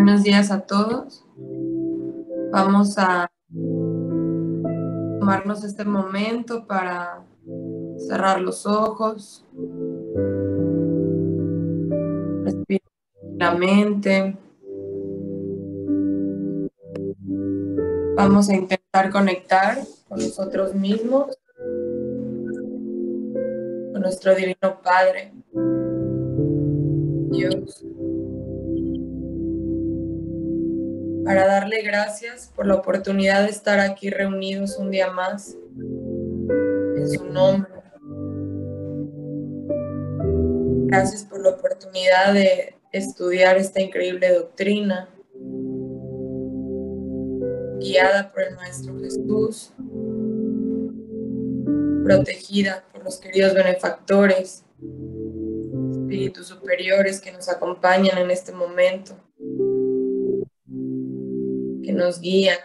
Buenos días a todos. Vamos a tomarnos este momento para cerrar los ojos, respirar tranquilamente. Vamos a intentar conectar con nosotros mismos, con nuestro Divino Padre, Dios, para darle gracias por la oportunidad de estar aquí reunidos un día más en su nombre. Gracias por la oportunidad de estudiar esta increíble doctrina, guiada por el Maestro Jesús, protegida por los queridos benefactores, espíritus superiores que nos acompañan en este momento, que nos guían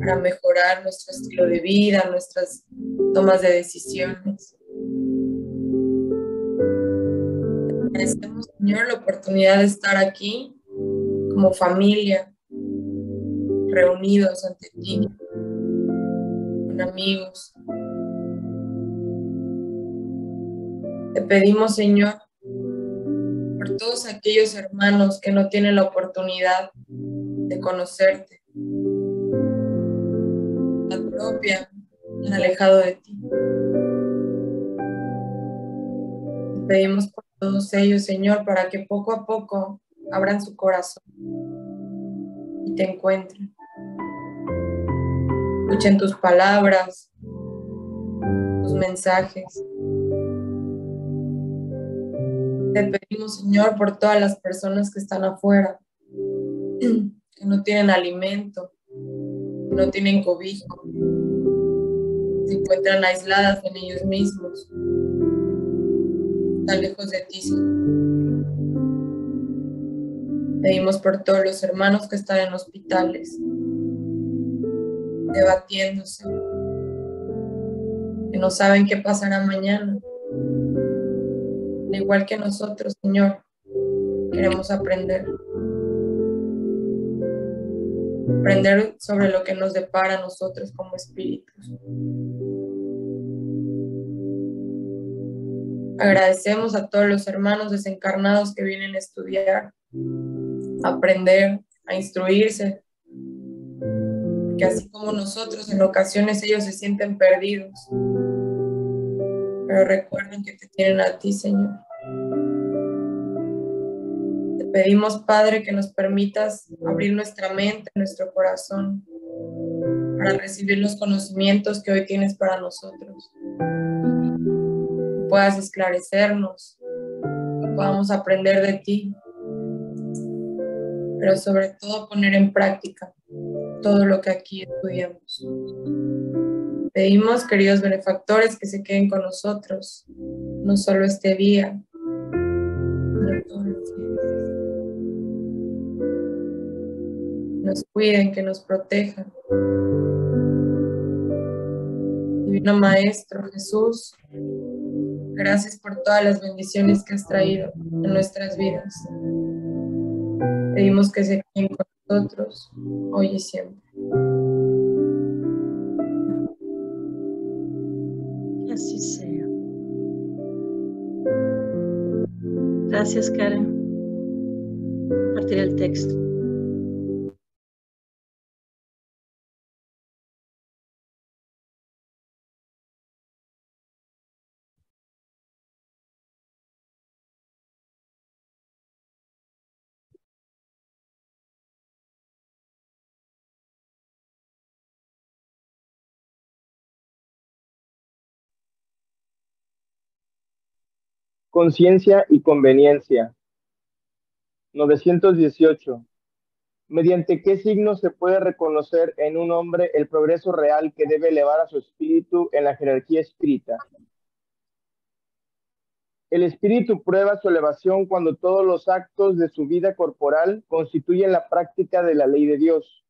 para mejorar nuestro estilo de vida, nuestras tomas de decisiones. Agradecemos, Señor, la oportunidad de estar aquí como familia, reunidos ante ti, con amigos. Te pedimos, Señor, por todos aquellos hermanos que no tienen la oportunidad de conocerte, la propia, han alejado de ti. Te pedimos por todos ellos, Señor, para que poco a poco abran su corazón y te encuentren. Escuchen tus palabras, tus mensajes. Te pedimos, Señor, por todas las personas que están afuera, que no tienen alimento, que no tienen cobijo, se encuentran aisladas en ellos mismos, tan lejos de ti, Señor. Pedimos por todos los hermanos que están en hospitales, debatiéndose, que no saben qué pasará mañana. Al igual que nosotros, Señor, queremos aprender sobre lo que nos depara a nosotros como espíritus. Agradecemos a todos los hermanos desencarnados que vienen a estudiar, a aprender, a instruirse, porque así como nosotros, en ocasiones ellos se sienten perdidos, pero recuerden que te tienen a ti, Señor. Te pedimos, Padre, que nos permitas abrir nuestra mente, nuestro corazón, para recibir los conocimientos que hoy tienes para nosotros. Que puedas esclarecernos, que podamos aprender de ti, pero sobre todo poner en práctica todo lo que aquí estudiamos. Pedimos, queridos benefactores, que se queden con nosotros, no solo este día, sino todos los días. Nos cuiden, que nos protejan. Divino Maestro Jesús, gracias por todas las bendiciones que has traído en nuestras vidas. Pedimos que se queden con nosotros hoy y siempre. Que así sea. Gracias, Karen. Compartir el texto. Conciencia y conveniencia. 918. ¿Mediante qué signo se puede reconocer en un hombre el progreso real que debe elevar a su espíritu en la jerarquía espírita? El espíritu prueba su elevación cuando todos los actos de su vida corporal constituyen la práctica de la ley de Dios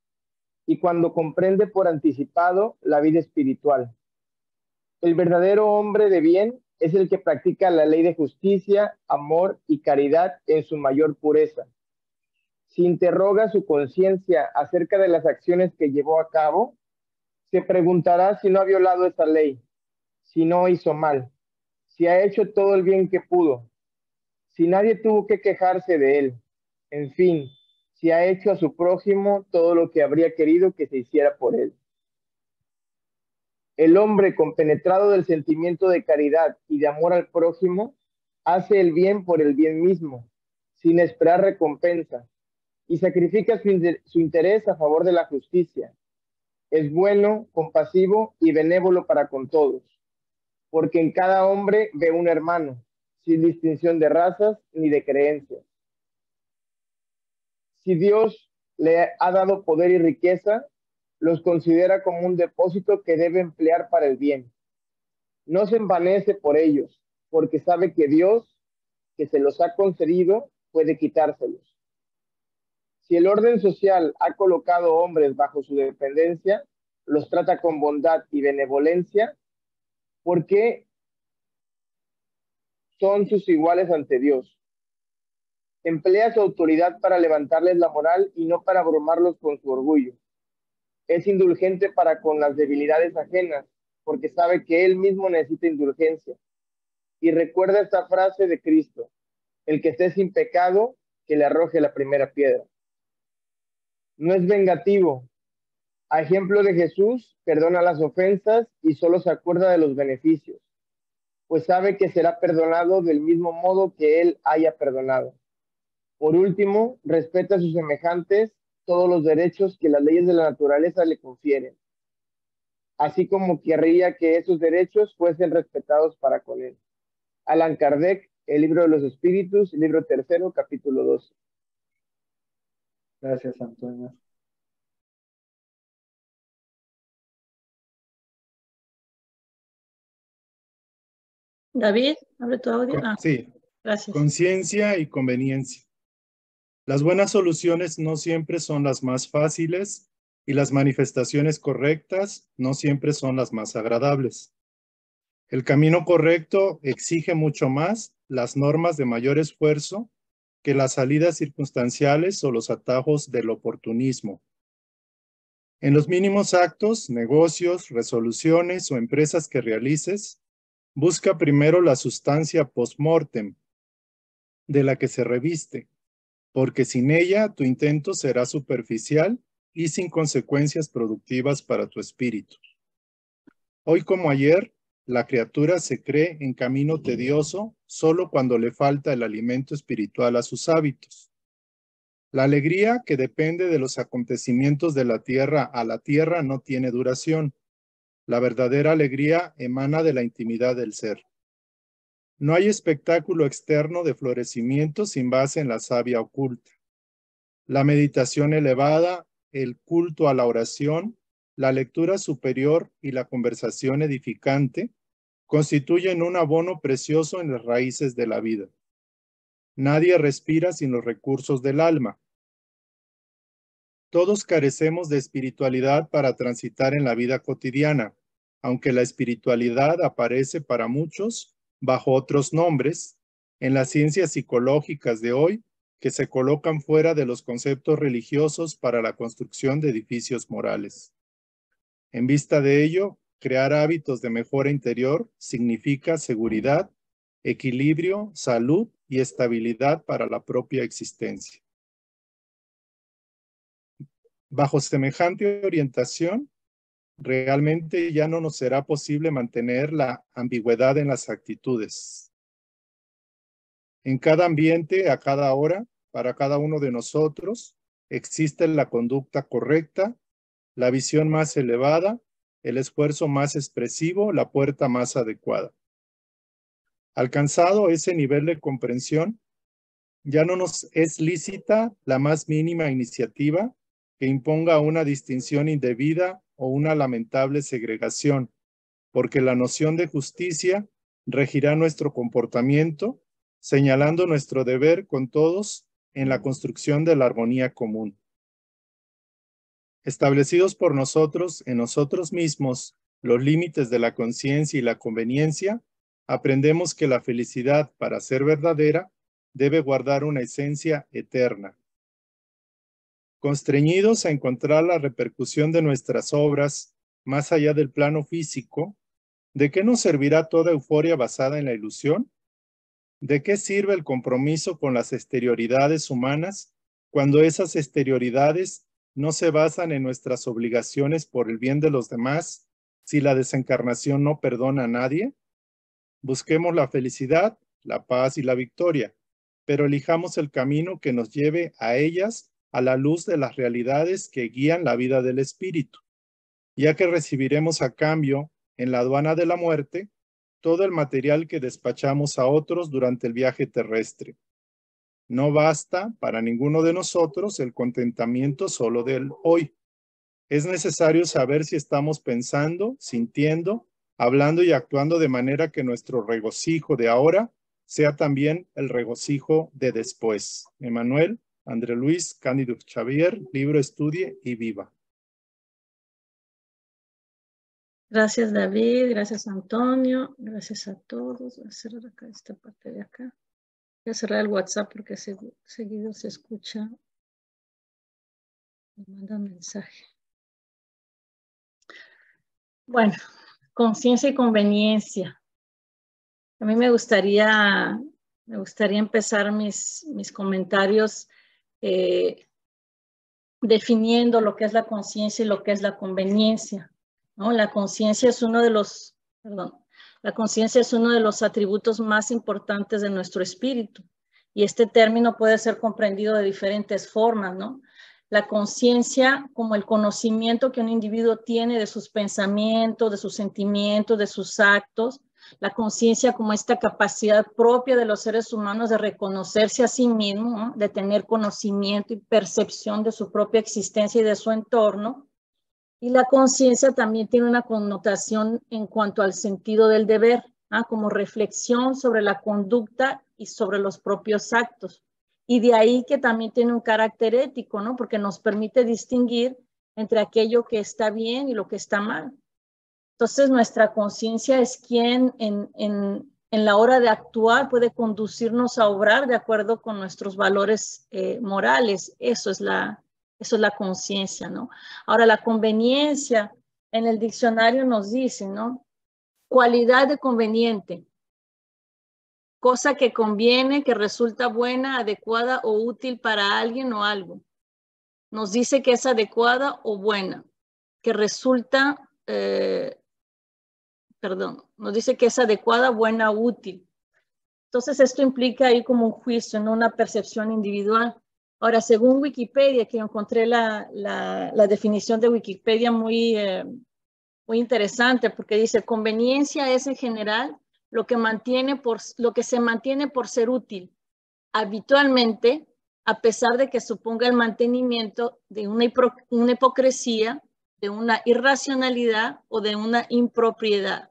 y cuando comprende por anticipado la vida espiritual. El verdadero hombre de bien es el que practica la ley de justicia, amor y caridad en su mayor pureza. Si interroga su conciencia acerca de las acciones que llevó a cabo, se preguntará si no ha violado esa ley, si no hizo mal, si ha hecho todo el bien que pudo, si nadie tuvo que quejarse de él, en fin, si ha hecho a su prójimo todo lo que habría querido que se hiciera por él. El hombre compenetrado del sentimiento de caridad y de amor al prójimo hace el bien por el bien mismo, sin esperar recompensa, y sacrifica su interés a favor de la justicia. Es bueno, compasivo y benévolo para con todos, porque en cada hombre ve un hermano, sin distinción de razas ni de creencias. Si Dios le ha dado poder y riqueza, los considera como un depósito que debe emplear para el bien. No se envanece por ellos, porque sabe que Dios, que se los ha concedido, puede quitárselos. Si el orden social ha colocado hombres bajo su dependencia, los trata con bondad y benevolencia, porque son sus iguales ante Dios. Emplea su autoridad para levantarles la moral y no para abrumarlos con su orgullo. Es indulgente para con las debilidades ajenas, porque sabe que él mismo necesita indulgencia. Y recuerda esta frase de Cristo: el que esté sin pecado, que le arroje la primera piedra. No es vengativo. A ejemplo de Jesús, perdona las ofensas y solo se acuerda de los beneficios, pues sabe que será perdonado del mismo modo que él haya perdonado. Por último, respeta a sus semejantes todos los derechos que las leyes de la naturaleza le confieren, así como querría que esos derechos fuesen respetados para con él. Allan Kardec, El libro de los espíritus, libro 3, capítulo 12. Gracias, Antonio. David, abre tu audio. Sí, Gracias. conciencia y conveniencia. Las buenas soluciones no siempre son las más fáciles y las manifestaciones correctas no siempre son las más agradables. El camino correcto exige mucho más las normas de mayor esfuerzo que las salidas circunstanciales o los atajos del oportunismo. En los mínimos actos, negocios, resoluciones o empresas que realices, busca primero la sustancia post-mortem de la que se reviste, porque sin ella tu intento será superficial y sin consecuencias productivas para tu espíritu. Hoy como ayer, la criatura se cree en camino tedioso solo cuando le falta el alimento espiritual a sus hábitos. La alegría que depende de los acontecimientos de la tierra a la tierra no tiene duración. La verdadera alegría emana de la intimidad del ser. No hay espectáculo externo de florecimiento sin base en la savia oculta. La meditación elevada, el culto a la oración, la lectura superior y la conversación edificante constituyen un abono precioso en las raíces de la vida. Nadie respira sin los recursos del alma. Todos carecemos de espiritualidad para transitar en la vida cotidiana, aunque la espiritualidad aparece para muchos bajo otros nombres en las ciencias psicológicas de hoy, que se colocan fuera de los conceptos religiosos para la construcción de edificios morales. En vista de ello, crear hábitos de mejora interior significa seguridad, equilibrio, salud y estabilidad para la propia existencia. Bajo semejante orientación, realmente ya no nos será posible mantener la ambigüedad en las actitudes. En cada ambiente, a cada hora, para cada uno de nosotros, existe la conducta correcta, la visión más elevada, el esfuerzo más expresivo, la puerta más adecuada. Alcanzado ese nivel de comprensión, ya no nos es lícita la más mínima iniciativa que imponga una distinción indebida o una lamentable segregación, porque la noción de justicia regirá nuestro comportamiento, señalando nuestro deber con todos en la construcción de la armonía común. Establecidos por nosotros, en nosotros mismos, los límites de la conciencia y la conveniencia, aprendemos que la felicidad, para ser verdadera, debe guardar una esencia eterna. constreñidos a encontrar la repercusión de nuestras obras más allá del plano físico, ¿de qué nos servirá toda euforia basada en la ilusión? ¿De qué sirve el compromiso con las exterioridades humanas cuando esas exterioridades no se basan en nuestras obligaciones por el bien de los demás, si la desencarnación no perdona a nadie? Busquemos la felicidad, la paz y la victoria, pero elijamos el camino que nos lleve a ellas a la luz de las realidades que guían la vida del espíritu, ya que recibiremos a cambio, en la aduana de la muerte, todo el material que despachamos a otros durante el viaje terrestre. No basta para ninguno de nosotros el contentamiento solo del hoy. Es necesario saber si estamos pensando, sintiendo, hablando y actuando de manera que nuestro regocijo de ahora sea también el regocijo de después. Emmanuel, André Luis, Cándido Xavier, libro Estudie y Viva. Gracias, David. Gracias, Antonio. Gracias a todos. Voy a cerrar acá esta parte de acá. Voy a cerrar el WhatsApp porque seguido se escucha. Me mandan mensaje. Bueno, conciencia y conveniencia. A mí me gustaría empezar mis comentarios definiendo lo que es la conciencia y lo que es la conveniencia, ¿no? La conciencia es uno de los atributos más importantes de nuestro espíritu. Y este término puede ser comprendido de diferentes formas, ¿no? La conciencia como el conocimiento que un individuo tiene de sus pensamientos, de sus sentimientos, de sus actos. La conciencia como esta capacidad propia de los seres humanos de reconocerse a sí mismo, ¿no? De tener conocimiento y percepción de su propia existencia y de su entorno. Y la conciencia también tiene una connotación en cuanto al sentido del deber, ¿ah? Como reflexión sobre la conducta y sobre los propios actos. Y de ahí que también tiene un carácter ético, ¿no? Porque nos permite distinguir entre aquello que está bien y lo que está mal. Entonces, nuestra conciencia es quien en la hora de actuar puede conducirnos a obrar de acuerdo con nuestros valores morales. Eso es la conciencia, ¿no? Ahora, la conveniencia en el diccionario nos dice, ¿no? Cualidad de conveniente. Cosa que conviene, que resulta buena, adecuada o útil para alguien o algo. Nos dice que es adecuada o buena, que resulta, nos dice que es adecuada, buena, útil. Entonces esto implica ahí como un juicio, no una percepción individual. Ahora, según Wikipedia, que encontré la definición de Wikipedia muy interesante, porque dice, conveniencia es en general lo que se mantiene por ser útil, habitualmente, a pesar de que suponga el mantenimiento de una hipocresía, de una irracionalidad o de una impropiedad.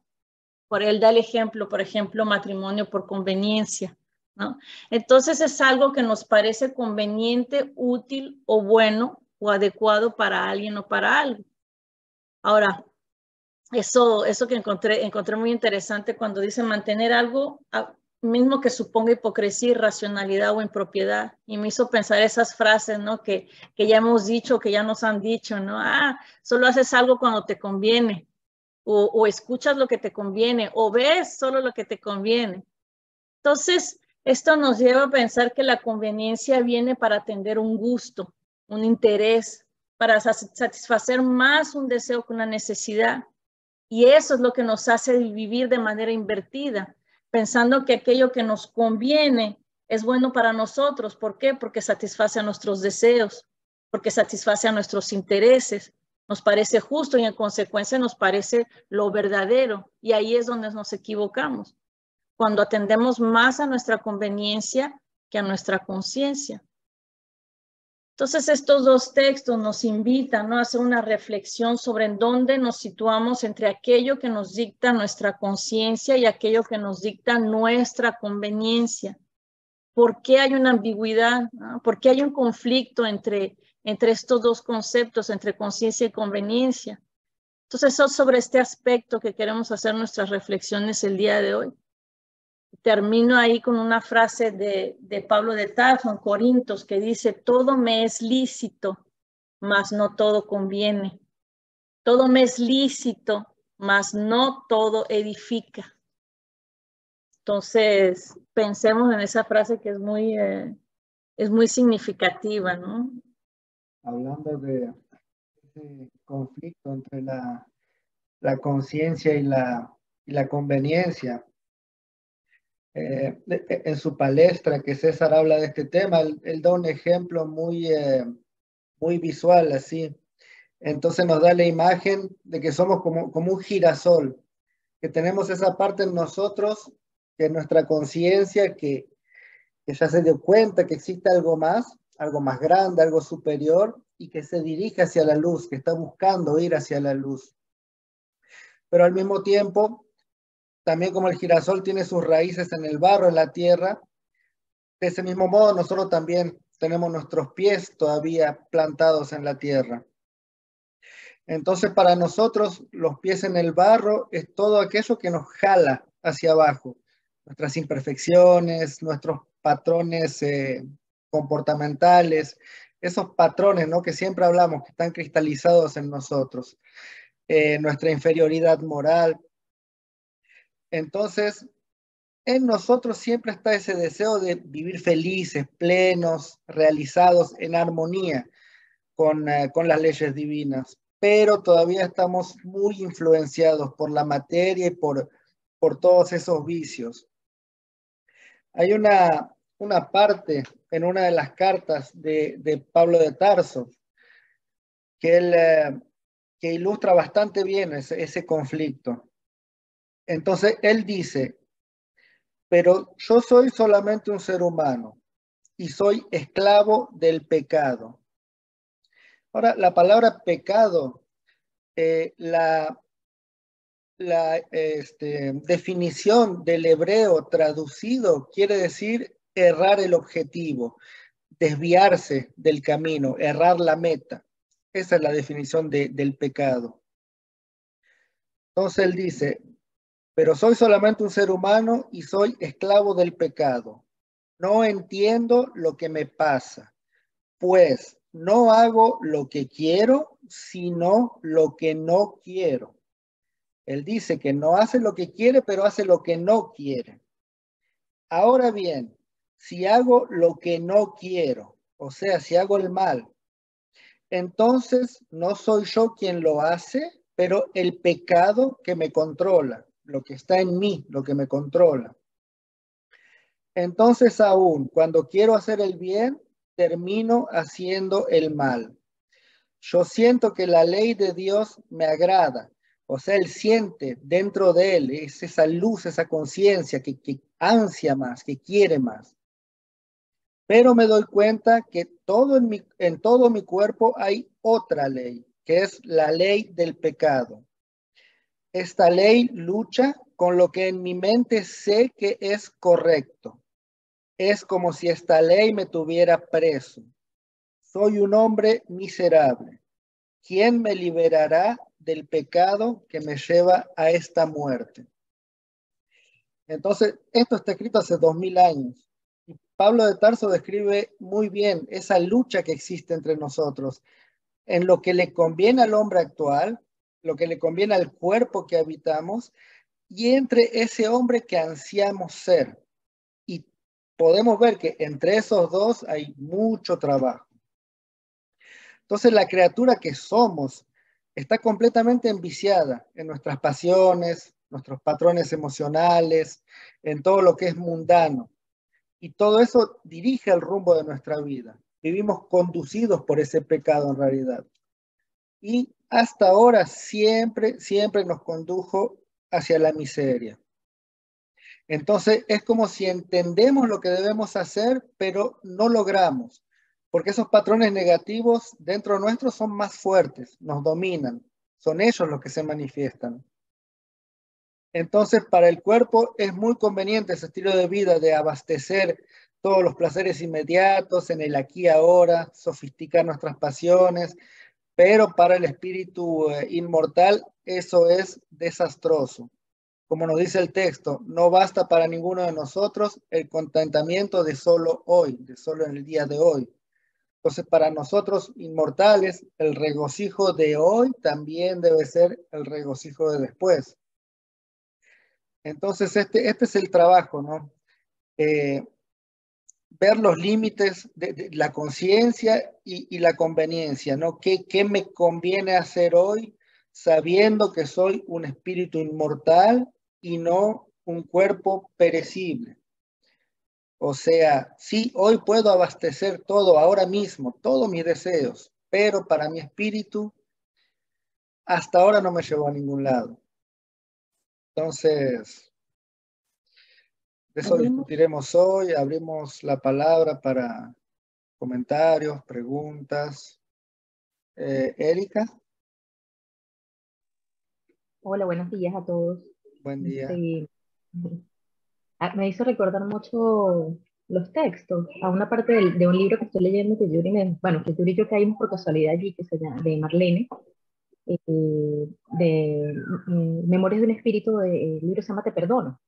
Por él da el ejemplo, por ejemplo, matrimonio por conveniencia, ¿no? Entonces es algo que nos parece conveniente, útil o bueno o adecuado para alguien o para algo. Ahora, eso que encontré muy interesante cuando dice mantener algo, mismo que suponga hipocresía, irracionalidad o impropiedad. Y me hizo pensar esas frases, ¿no? Que ya hemos dicho, que ya nos han dicho, ¿no? Solo haces algo cuando te conviene. O escuchas lo que te conviene, o ves solo lo que te conviene. Entonces, esto nos lleva a pensar que la conveniencia viene para atender un gusto, un interés, para satisfacer más un deseo que una necesidad. Y eso es lo que nos hace vivir de manera invertida, pensando que aquello que nos conviene es bueno para nosotros. ¿Por qué? Porque satisface a nuestros deseos, porque satisface a nuestros intereses. Nos parece justo y en consecuencia nos parece lo verdadero. Y ahí es donde nos equivocamos, cuando atendemos más a nuestra conveniencia que a nuestra conciencia. Entonces estos dos textos nos invitan, ¿no?, a hacer una reflexión sobre en dónde nos situamos entre aquello que nos dicta nuestra conciencia y aquello que nos dicta nuestra conveniencia. ¿Por qué hay una ambigüedad, ¿no? ¿Por qué hay un conflicto entre estos dos conceptos, entre conciencia y conveniencia? Entonces, es sobre este aspecto que queremos hacer nuestras reflexiones el día de hoy. Termino ahí con una frase de Pablo de Tarso en Corintios que dice, todo me es lícito, mas no todo conviene. Todo me es lícito, mas no todo edifica. Entonces, pensemos en esa frase que es muy significativa, ¿no? Hablando de conflicto entre la conciencia y la conveniencia. En su palestra que César habla de este tema, él da un ejemplo muy visual, así. Entonces nos da la imagen de que somos como un girasol, que tenemos esa parte en nosotros, que es nuestra conciencia, que ya se dio cuenta que existe algo más grande, algo superior, y que se dirige hacia la luz, que está buscando ir hacia la luz. Pero al mismo tiempo, también como el girasol tiene sus raíces en el barro, en la tierra, de ese mismo modo nosotros también tenemos nuestros pies todavía plantados en la tierra. Entonces para nosotros los pies en el barro es todo aquello que nos jala hacia abajo. Nuestras imperfecciones, nuestros patrones comportamentales, esos patrones, ¿no?, que siempre hablamos, que están cristalizados en nosotros. Nuestra inferioridad moral. Entonces, en nosotros siempre está ese deseo de vivir felices, plenos, realizados, en armonía con las leyes divinas, pero todavía estamos muy influenciados por la materia y por todos esos vicios. Hay una parte en una de las cartas de Pablo de Tarso que ilustra bastante bien ese conflicto. Entonces él dice: pero yo soy solamente un ser humano y soy esclavo del pecado. Ahora, la palabra pecado, la definición del hebreo traducido quiere decir errar el objetivo, desviarse del camino, errar la meta. Esa es la definición del pecado. Entonces él dice: pero soy solamente un ser humano y soy esclavo del pecado. No entiendo lo que me pasa, pues no hago lo que quiero, sino lo que no quiero. Él dice que no hace lo que quiere, pero hace lo que no quiere. Ahora bien, si hago lo que no quiero, o sea, si hago el mal, entonces no soy yo quien lo hace, pero el pecado que me controla, lo que está en mí, lo que me controla. Entonces aún cuando quiero hacer el bien, termino haciendo el mal. Yo siento que la ley de Dios me agrada. O sea, él siente dentro de él, es esa luz, esa conciencia que ansia más, que quiere más. Pero me doy cuenta que en todo mi cuerpo hay otra ley, que es la ley del pecado. Esta ley lucha con lo que en mi mente sé que es correcto. Es como si esta ley me tuviera preso. Soy un hombre miserable. ¿Quién me liberará del pecado que me lleva a esta muerte? Entonces, esto está escrito hace 2000 años. Y Pablo de Tarso describe muy bien esa lucha que existe entre nosotros en lo que le conviene al hombre actual, lo que le conviene al cuerpo que habitamos, y entre ese hombre que ansiamos ser. Y podemos ver que entre esos dos hay mucho trabajo. Entonces la criatura que somos está completamente enviciada en nuestras pasiones, nuestros patrones emocionales, en todo lo que es mundano. Y todo eso dirige el rumbo de nuestra vida. Vivimos conducidos por ese pecado en realidad. Y hasta ahora siempre nos condujo hacia la miseria. Entonces es como si entendemos lo que debemos hacer, pero no logramos, porque esos patrones negativos dentro nuestro son más fuertes, nos dominan, son ellos los que se manifiestan. Entonces para el cuerpo es muy conveniente ese estilo de vida de abastecer todos los placeres inmediatos en el aquí y ahora, sofisticar nuestras pasiones, pero para el espíritu inmortal eso es desastroso. Como nos dice el texto, no basta para ninguno de nosotros el contentamiento de solo hoy, de solo en el día de hoy. Entonces, para nosotros inmortales, el regocijo de hoy también debe ser el regocijo de después. Entonces, este es el trabajo, ¿no? Ver los límites de la conciencia y la conveniencia, ¿no? ¿Qué me conviene hacer hoy sabiendo que soy un espíritu inmortal y no un cuerpo perecible? O sea, sí, hoy puedo abastecer todo ahora mismo, todos mis deseos, pero para mi espíritu hasta ahora no me llevó a ningún lado. Entonces, de eso discutiremos hoy. Abrimos la palabra para comentarios, preguntas. Erika, Hola, buenos días a todos. buen día. Me hizo recordar mucho los textos, a una parte de un libro que estoy leyendo que Yuri y yo caímos por casualidad allí, que se llama, de Marlene, de Memorias de un Espíritu, el libro se llama Te Perdono.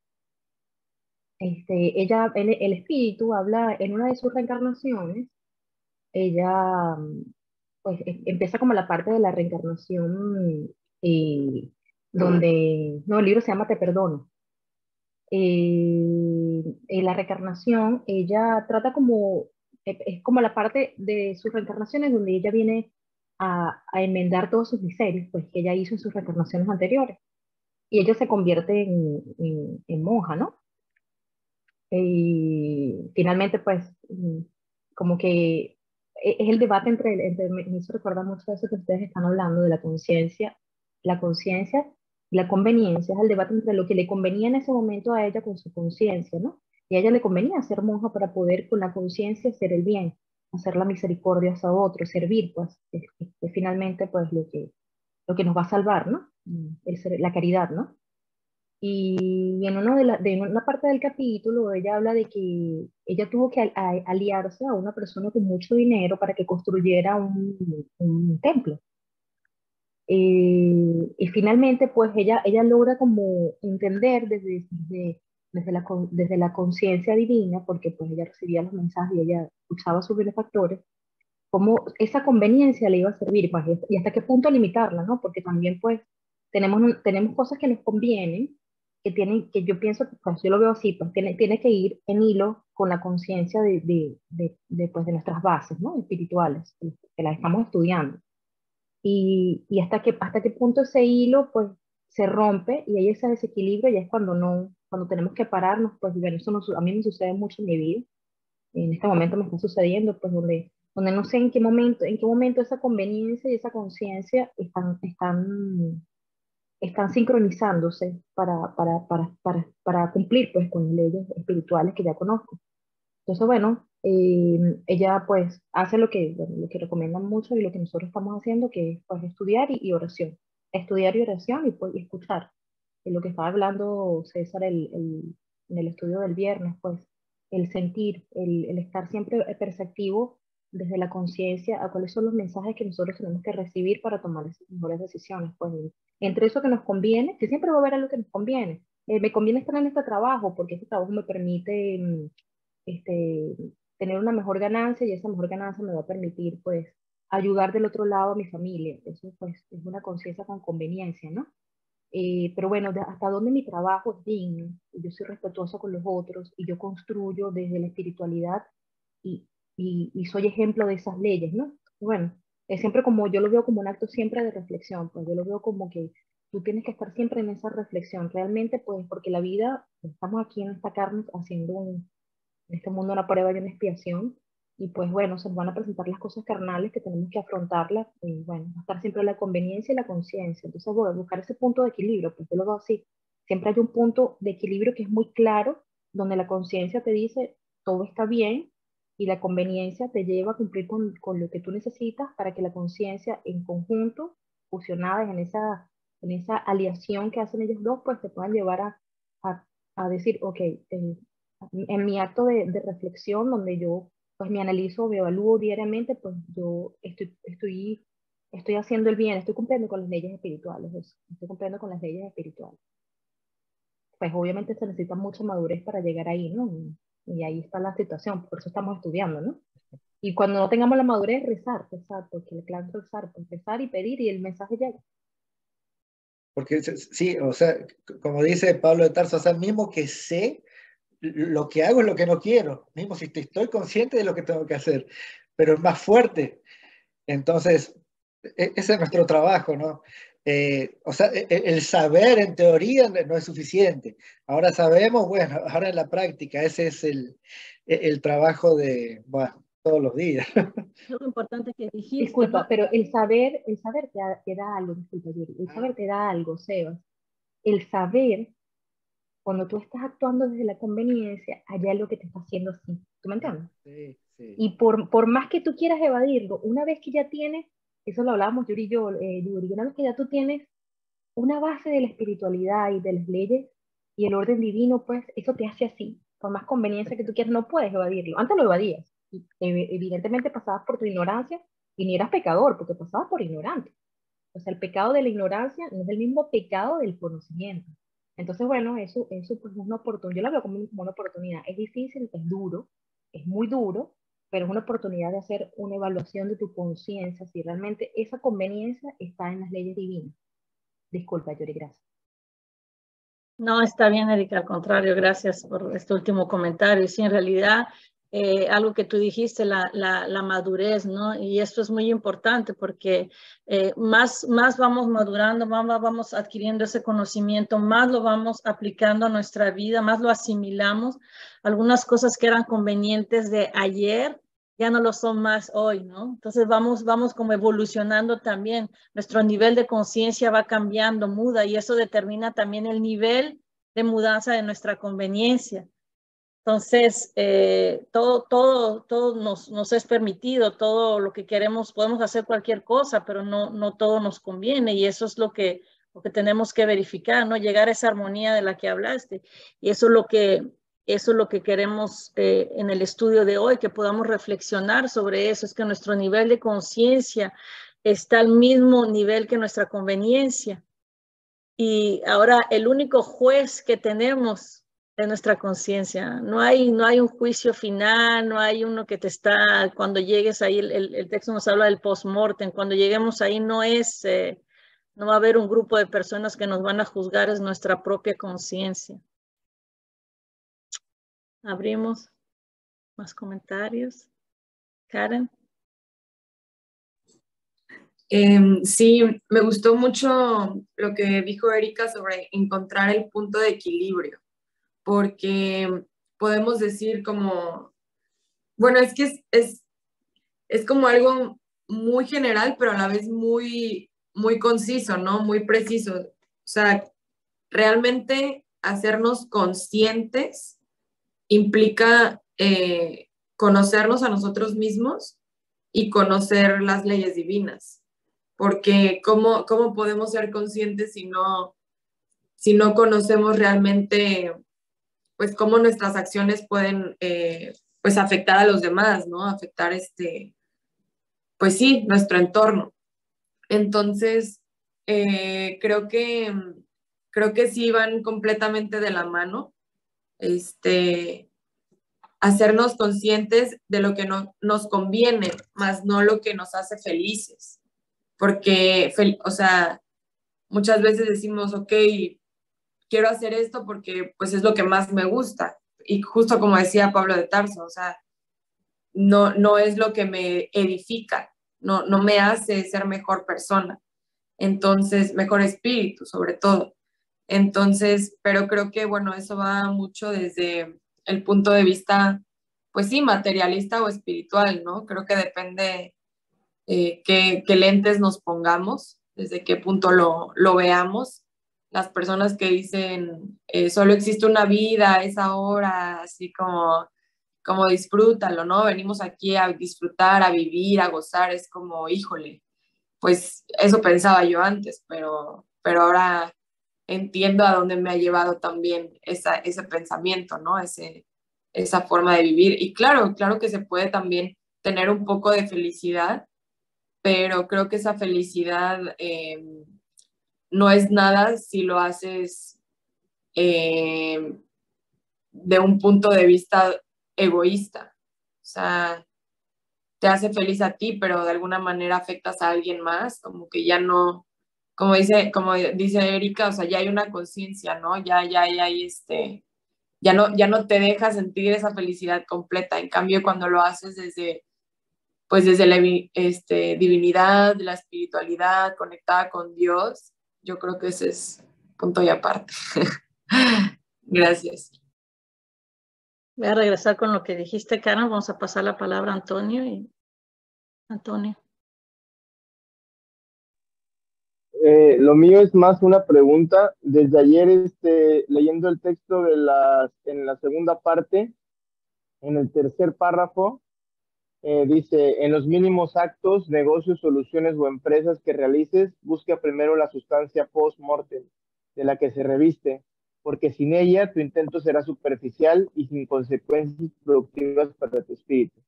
El espíritu habla en una de sus reencarnaciones, ella pues empieza como la parte de la reencarnación donde, no, el libro se llama Te Perdono. En la reencarnación, ella trata como, es como la parte de sus reencarnaciones donde ella viene a enmendar todos sus miserios, pues que ella hizo en sus reencarnaciones anteriores. Y ella se convierte en monja, ¿no? Y finalmente, pues, como que es el debate me hizo recordar mucho de eso que ustedes están hablando, de la conciencia y la conveniencia, es el debate entre lo que le convenía en ese momento a ella con su conciencia, ¿no? Y a ella le convenía ser monja para poder con la conciencia hacer el bien, hacer la misericordia a otros, servir, pues, que finalmente, pues, lo que nos va a salvar, ¿no? La caridad, ¿no? Y en una parte del capítulo ella habla de que ella tuvo que aliarse a una persona con mucho dinero para que construyera un templo. Y finalmente pues ella logra como entender desde la conciencia divina, porque pues ella recibía los mensajes y ella escuchaba a sus benefactores, cómo esa conveniencia le iba a servir, pues, y hasta qué punto limitarla, ¿no? Porque también, pues, tenemos cosas que nos convienen, que yo pienso, pues, yo lo veo así, pues, tiene que ir en hilo con la conciencia pues, de nuestras bases, ¿no? Espirituales, que las estamos estudiando. Y hasta qué punto ese hilo, pues, se rompe y hay ese desequilibrio y es cuando tenemos que pararnos, pues, bueno, a mí me sucede mucho en mi vida, en este momento me está sucediendo, pues donde no sé en qué momento esa conveniencia y esa conciencia están sincronizándose para cumplir pues con leyes espirituales que ya conozco. Entonces, bueno, ella pues hace lo que recomiendan mucho y lo que nosotros estamos haciendo, que es pues estudiar y oración. Estudiar y oración y pues y escuchar. De lo que estaba hablando César en el estudio del viernes, pues el sentir, el estar siempre perceptivo desde la conciencia a cuáles son los mensajes que nosotros tenemos que recibir para tomar esas mejores decisiones. Pues entre eso que nos conviene, que siempre va a haber algo que nos conviene. Me conviene estar en este trabajo porque este trabajo me permite este, tener una mejor ganancia y esa mejor ganancia me va a permitir pues ayudar del otro lado a mi familia. Eso pues es una conciencia con conveniencia, ¿no? Pero bueno, hasta dónde mi trabajo es digno, yo soy respetuoso con los otros y yo construyo desde la espiritualidad y, y soy ejemplo de esas leyes, ¿no? Bueno, es siempre como, yo lo veo como un acto siempre de reflexión, pues yo lo veo como que tú tienes que estar siempre en esa reflexión, realmente pues porque la vida, estamos aquí en esta carne haciendo en este mundo una prueba y una expiación. Y pues bueno, se nos van a presentar las cosas carnales que tenemos que afrontarlas. Y bueno, va a estar siempre la conveniencia y la conciencia. Entonces, bueno, buscar ese punto de equilibrio, pues yo lo veo así. Siempre hay un punto de equilibrio que es muy claro, donde la conciencia te dice todo está bien y la conveniencia te lleva a cumplir con lo que tú necesitas para que la conciencia en conjunto, fusionadas en esa aliación que hacen ellos dos, pues te puedan llevar a decir, ok, en mi acto de reflexión, donde yo pues me analizo, me evalúo diariamente, pues yo estoy haciendo el bien, estoy cumpliendo con las leyes espirituales, estoy cumpliendo con las leyes espirituales. Pues obviamente se necesita mucha madurez para llegar ahí, ¿no? Y ahí está la situación, por eso estamos estudiando, ¿no? Y cuando no tengamos la madurez, rezar, porque el clave es rezar, pues rezar y pedir y el mensaje llega. Porque sí, o sea, como dice Pablo de Tarso, o sea, mismo que sé, lo que hago es lo que no quiero, mismo si estoy consciente de lo que tengo que hacer, pero es más fuerte. Entonces, ese es nuestro trabajo, ¿no? O sea, el saber en teoría no es suficiente. Ahora sabemos, bueno, ahora en la práctica, ese es el trabajo de, bueno, todos los días. Lo importante que dijiste, Disculpa, ¿no? pero el saber te da algo, disculpa, Yuri, el saber te da algo, Sebas. El saber, cuando tú estás actuando desde la conveniencia, allá es lo que te está haciendo así. ¿Tú me entiendes? Sí, sí. Y por más que tú quieras evadirlo, una vez que ya tienes, eso lo hablábamos Yuri y yo, Yuri, una vez que ya tú tienes una base de la espiritualidad y de las leyes y el orden divino, pues eso te hace así. Por más conveniencia que tú quieras, no puedes evadirlo. Antes lo evadías. Y, evidentemente pasabas por tu ignorancia y ni eras pecador, porque pasabas por ignorante. O sea, el pecado de la ignorancia no es el mismo pecado del conocimiento. Entonces, bueno, eso pues es una oportunidad. Yo lo veo como una oportunidad. Es difícil, es duro, es muy duro, pero es una oportunidad de hacer una evaluación de tu conciencia, si realmente esa conveniencia está en las leyes divinas. Disculpa, Yuri, gracias. No, está bien, Erika, al contrario, gracias por este último comentario. Y sí, en realidad, algo que tú dijiste, la madurez, ¿no? Y esto es muy importante porque más vamos madurando, más vamos adquiriendo ese conocimiento, más lo vamos aplicando a nuestra vida, más lo asimilamos. Algunas cosas que eran convenientes de ayer ya no lo son más hoy, ¿no? Entonces vamos como evolucionando también. Nuestro nivel de conciencia va cambiando, muda, y eso determina también el nivel de mudanza de nuestra conveniencia. Entonces, todo nos es permitido, todo lo que queremos, podemos hacer cualquier cosa, pero no todo nos conviene, y eso es lo que tenemos que verificar, ¿no? Llegar a esa armonía de la que hablaste, y eso es lo que queremos en el estudio de hoy, que podamos reflexionar sobre eso, es que nuestro nivel de conciencia está al mismo nivel que nuestra conveniencia. Y ahora el único juez que tenemos es nuestra conciencia. No hay un juicio final, no hay uno que te está, cuando llegues ahí, el texto nos habla del post-mortem, cuando lleguemos ahí no va a haber un grupo de personas que nos van a juzgar, es nuestra propia conciencia. Abrimos más comentarios. Karen. Sí, me gustó mucho lo que dijo Erika sobre encontrar el punto de equilibrio, porque podemos decir como, bueno, es que es como algo muy general, pero a la vez muy, muy conciso, ¿no? Muy preciso. O sea, realmente hacernos conscientes implica conocernos a nosotros mismos y conocer las leyes divinas. Porque ¿cómo podemos ser conscientes si no conocemos realmente, pues, cómo nuestras acciones pueden, pues, afectar a los demás, ¿no? Afectar, pues sí, nuestro entorno. Entonces, creo que sí van completamente de la mano, hacernos conscientes de lo que nos conviene, más no lo que nos hace felices. Porque, o sea, muchas veces decimos, ok, quiero hacer esto porque pues es lo que más me gusta. Y justo como decía Pablo de Tarso, o sea, no es lo que me edifica, no me hace ser mejor persona. Entonces, mejor espíritu, sobre todo. Entonces, pero creo que, bueno, eso va mucho desde el punto de vista, pues sí, materialista o espiritual, ¿no? Creo que depende qué lentes nos pongamos, desde qué punto lo veamos. Las personas que dicen, solo existe una vida, es ahora, así como disfrútalo, ¿no? Venimos aquí a disfrutar, a vivir, a gozar, es como, híjole, pues eso pensaba yo antes, pero ahora entiendo a dónde me ha llevado también ese pensamiento, ¿no? Esa forma de vivir. Y claro que se puede también tener un poco de felicidad, pero creo que esa felicidad no es nada si lo haces de un punto de vista egoísta. O sea, te hace feliz a ti, pero de alguna manera afectas a alguien más, como que ya no, como dice Erika, o sea, ya hay una conciencia, ¿no? Ya hay ya no te deja sentir esa felicidad completa. En cambio, cuando lo haces desde la divinidad, la espiritualidad, conectada con Dios, yo creo que ese es punto y aparte. Gracias. Voy a regresar con lo que dijiste, Karen. Vamos a pasar la palabra a Antonio. Antonio. Lo mío es más una pregunta. Desde ayer, leyendo el texto en la segunda parte, en el tercer párrafo, dice, en los mínimos actos, negocios, soluciones o empresas que realices, busca primero la sustancia post-mortem de la que se reviste, porque sin ella tu intento será superficial y sin consecuencias productivas para tu espíritu.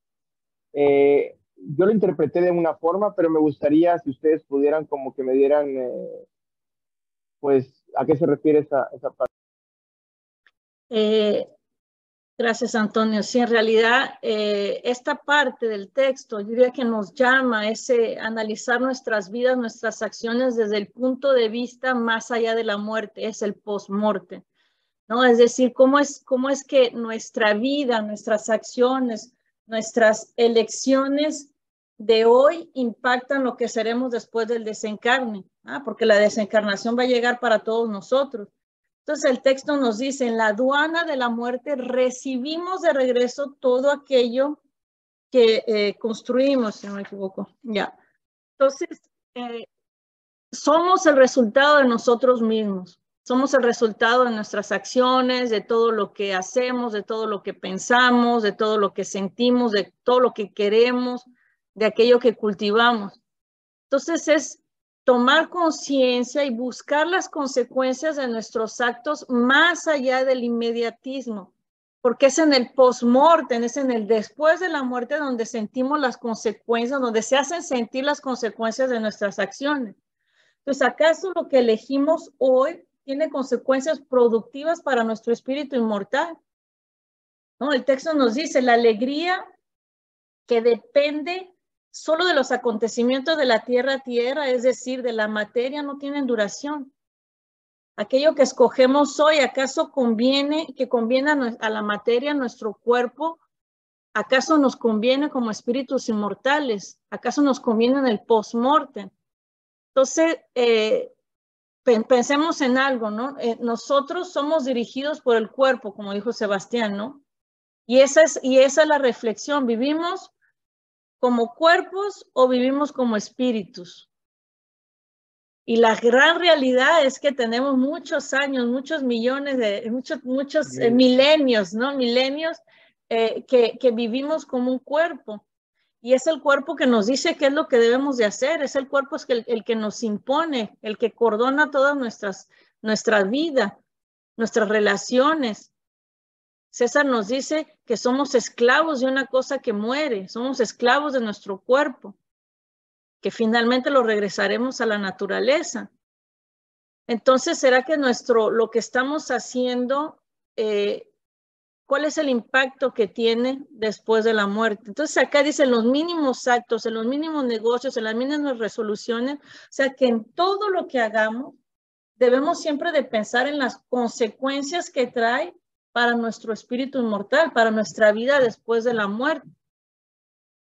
Yo lo interpreté de una forma, pero me gustaría si ustedes pudieran como que me dieran, pues, ¿a qué se refiere esa parte? Gracias, Antonio. Sí, en realidad, esta parte del texto, yo diría que nos llama a analizar nuestras vidas, nuestras acciones desde el punto de vista más allá de la muerte, es el post-mortem, ¿no? Es decir, cómo es que nuestra vida, nuestras acciones, nuestras elecciones de hoy impactan lo que seremos después del desencarne, ¿ah? Porque la desencarnación va a llegar para todos nosotros. Entonces el texto nos dice, en la aduana de la muerte recibimos de regreso todo aquello que construimos, si no me equivoco. Ya. Entonces, somos el resultado de nosotros mismos. Somos el resultado de nuestras acciones, de todo lo que hacemos, de todo lo que pensamos, de todo lo que sentimos, de todo lo que queremos, de aquello que cultivamos. Entonces es tomar conciencia y buscar las consecuencias de nuestros actos más allá del inmediatismo, porque es en el post-mortem, es en el después de la muerte donde sentimos las consecuencias, donde se hacen sentir las consecuencias de nuestras acciones. Entonces, ¿acaso lo que elegimos hoy tiene consecuencias productivas para nuestro espíritu inmortal? ¿No? El texto nos dice, la alegría que depende solo de los acontecimientos de la tierra a tierra, es decir, de la materia, no tienen duración. Aquello que escogemos hoy, ¿acaso conviene a la materia, a nuestro cuerpo? ¿Acaso nos conviene como espíritus inmortales? ¿Acaso nos conviene en el post-mortem? Entonces, pensemos en algo, ¿no? Nosotros somos dirigidos por el cuerpo, como dijo Sebastián, ¿no? Y esa es la reflexión. ¿Vivimos como cuerpos o vivimos como espíritus? Y la gran realidad es que tenemos muchos años, muchos millones muchos milenios, ¿no? Milenios que vivimos como un cuerpo. Y es el cuerpo que nos dice qué es lo que debemos de hacer. Es el cuerpo el que nos impone, el que cordona todas nuestra vida, nuestras relaciones. César nos dice que somos esclavos de una cosa que muere, somos esclavos de nuestro cuerpo, que finalmente lo regresaremos a la naturaleza. Entonces, ¿será que lo que estamos haciendo, cuál es el impacto que tiene después de la muerte? Entonces, acá dicen los mínimos actos, en los mínimos negocios, en las mínimas resoluciones, o sea, que en todo lo que hagamos, debemos siempre de pensar en las consecuencias que trae para nuestro espíritu inmortal, para nuestra vida después de la muerte.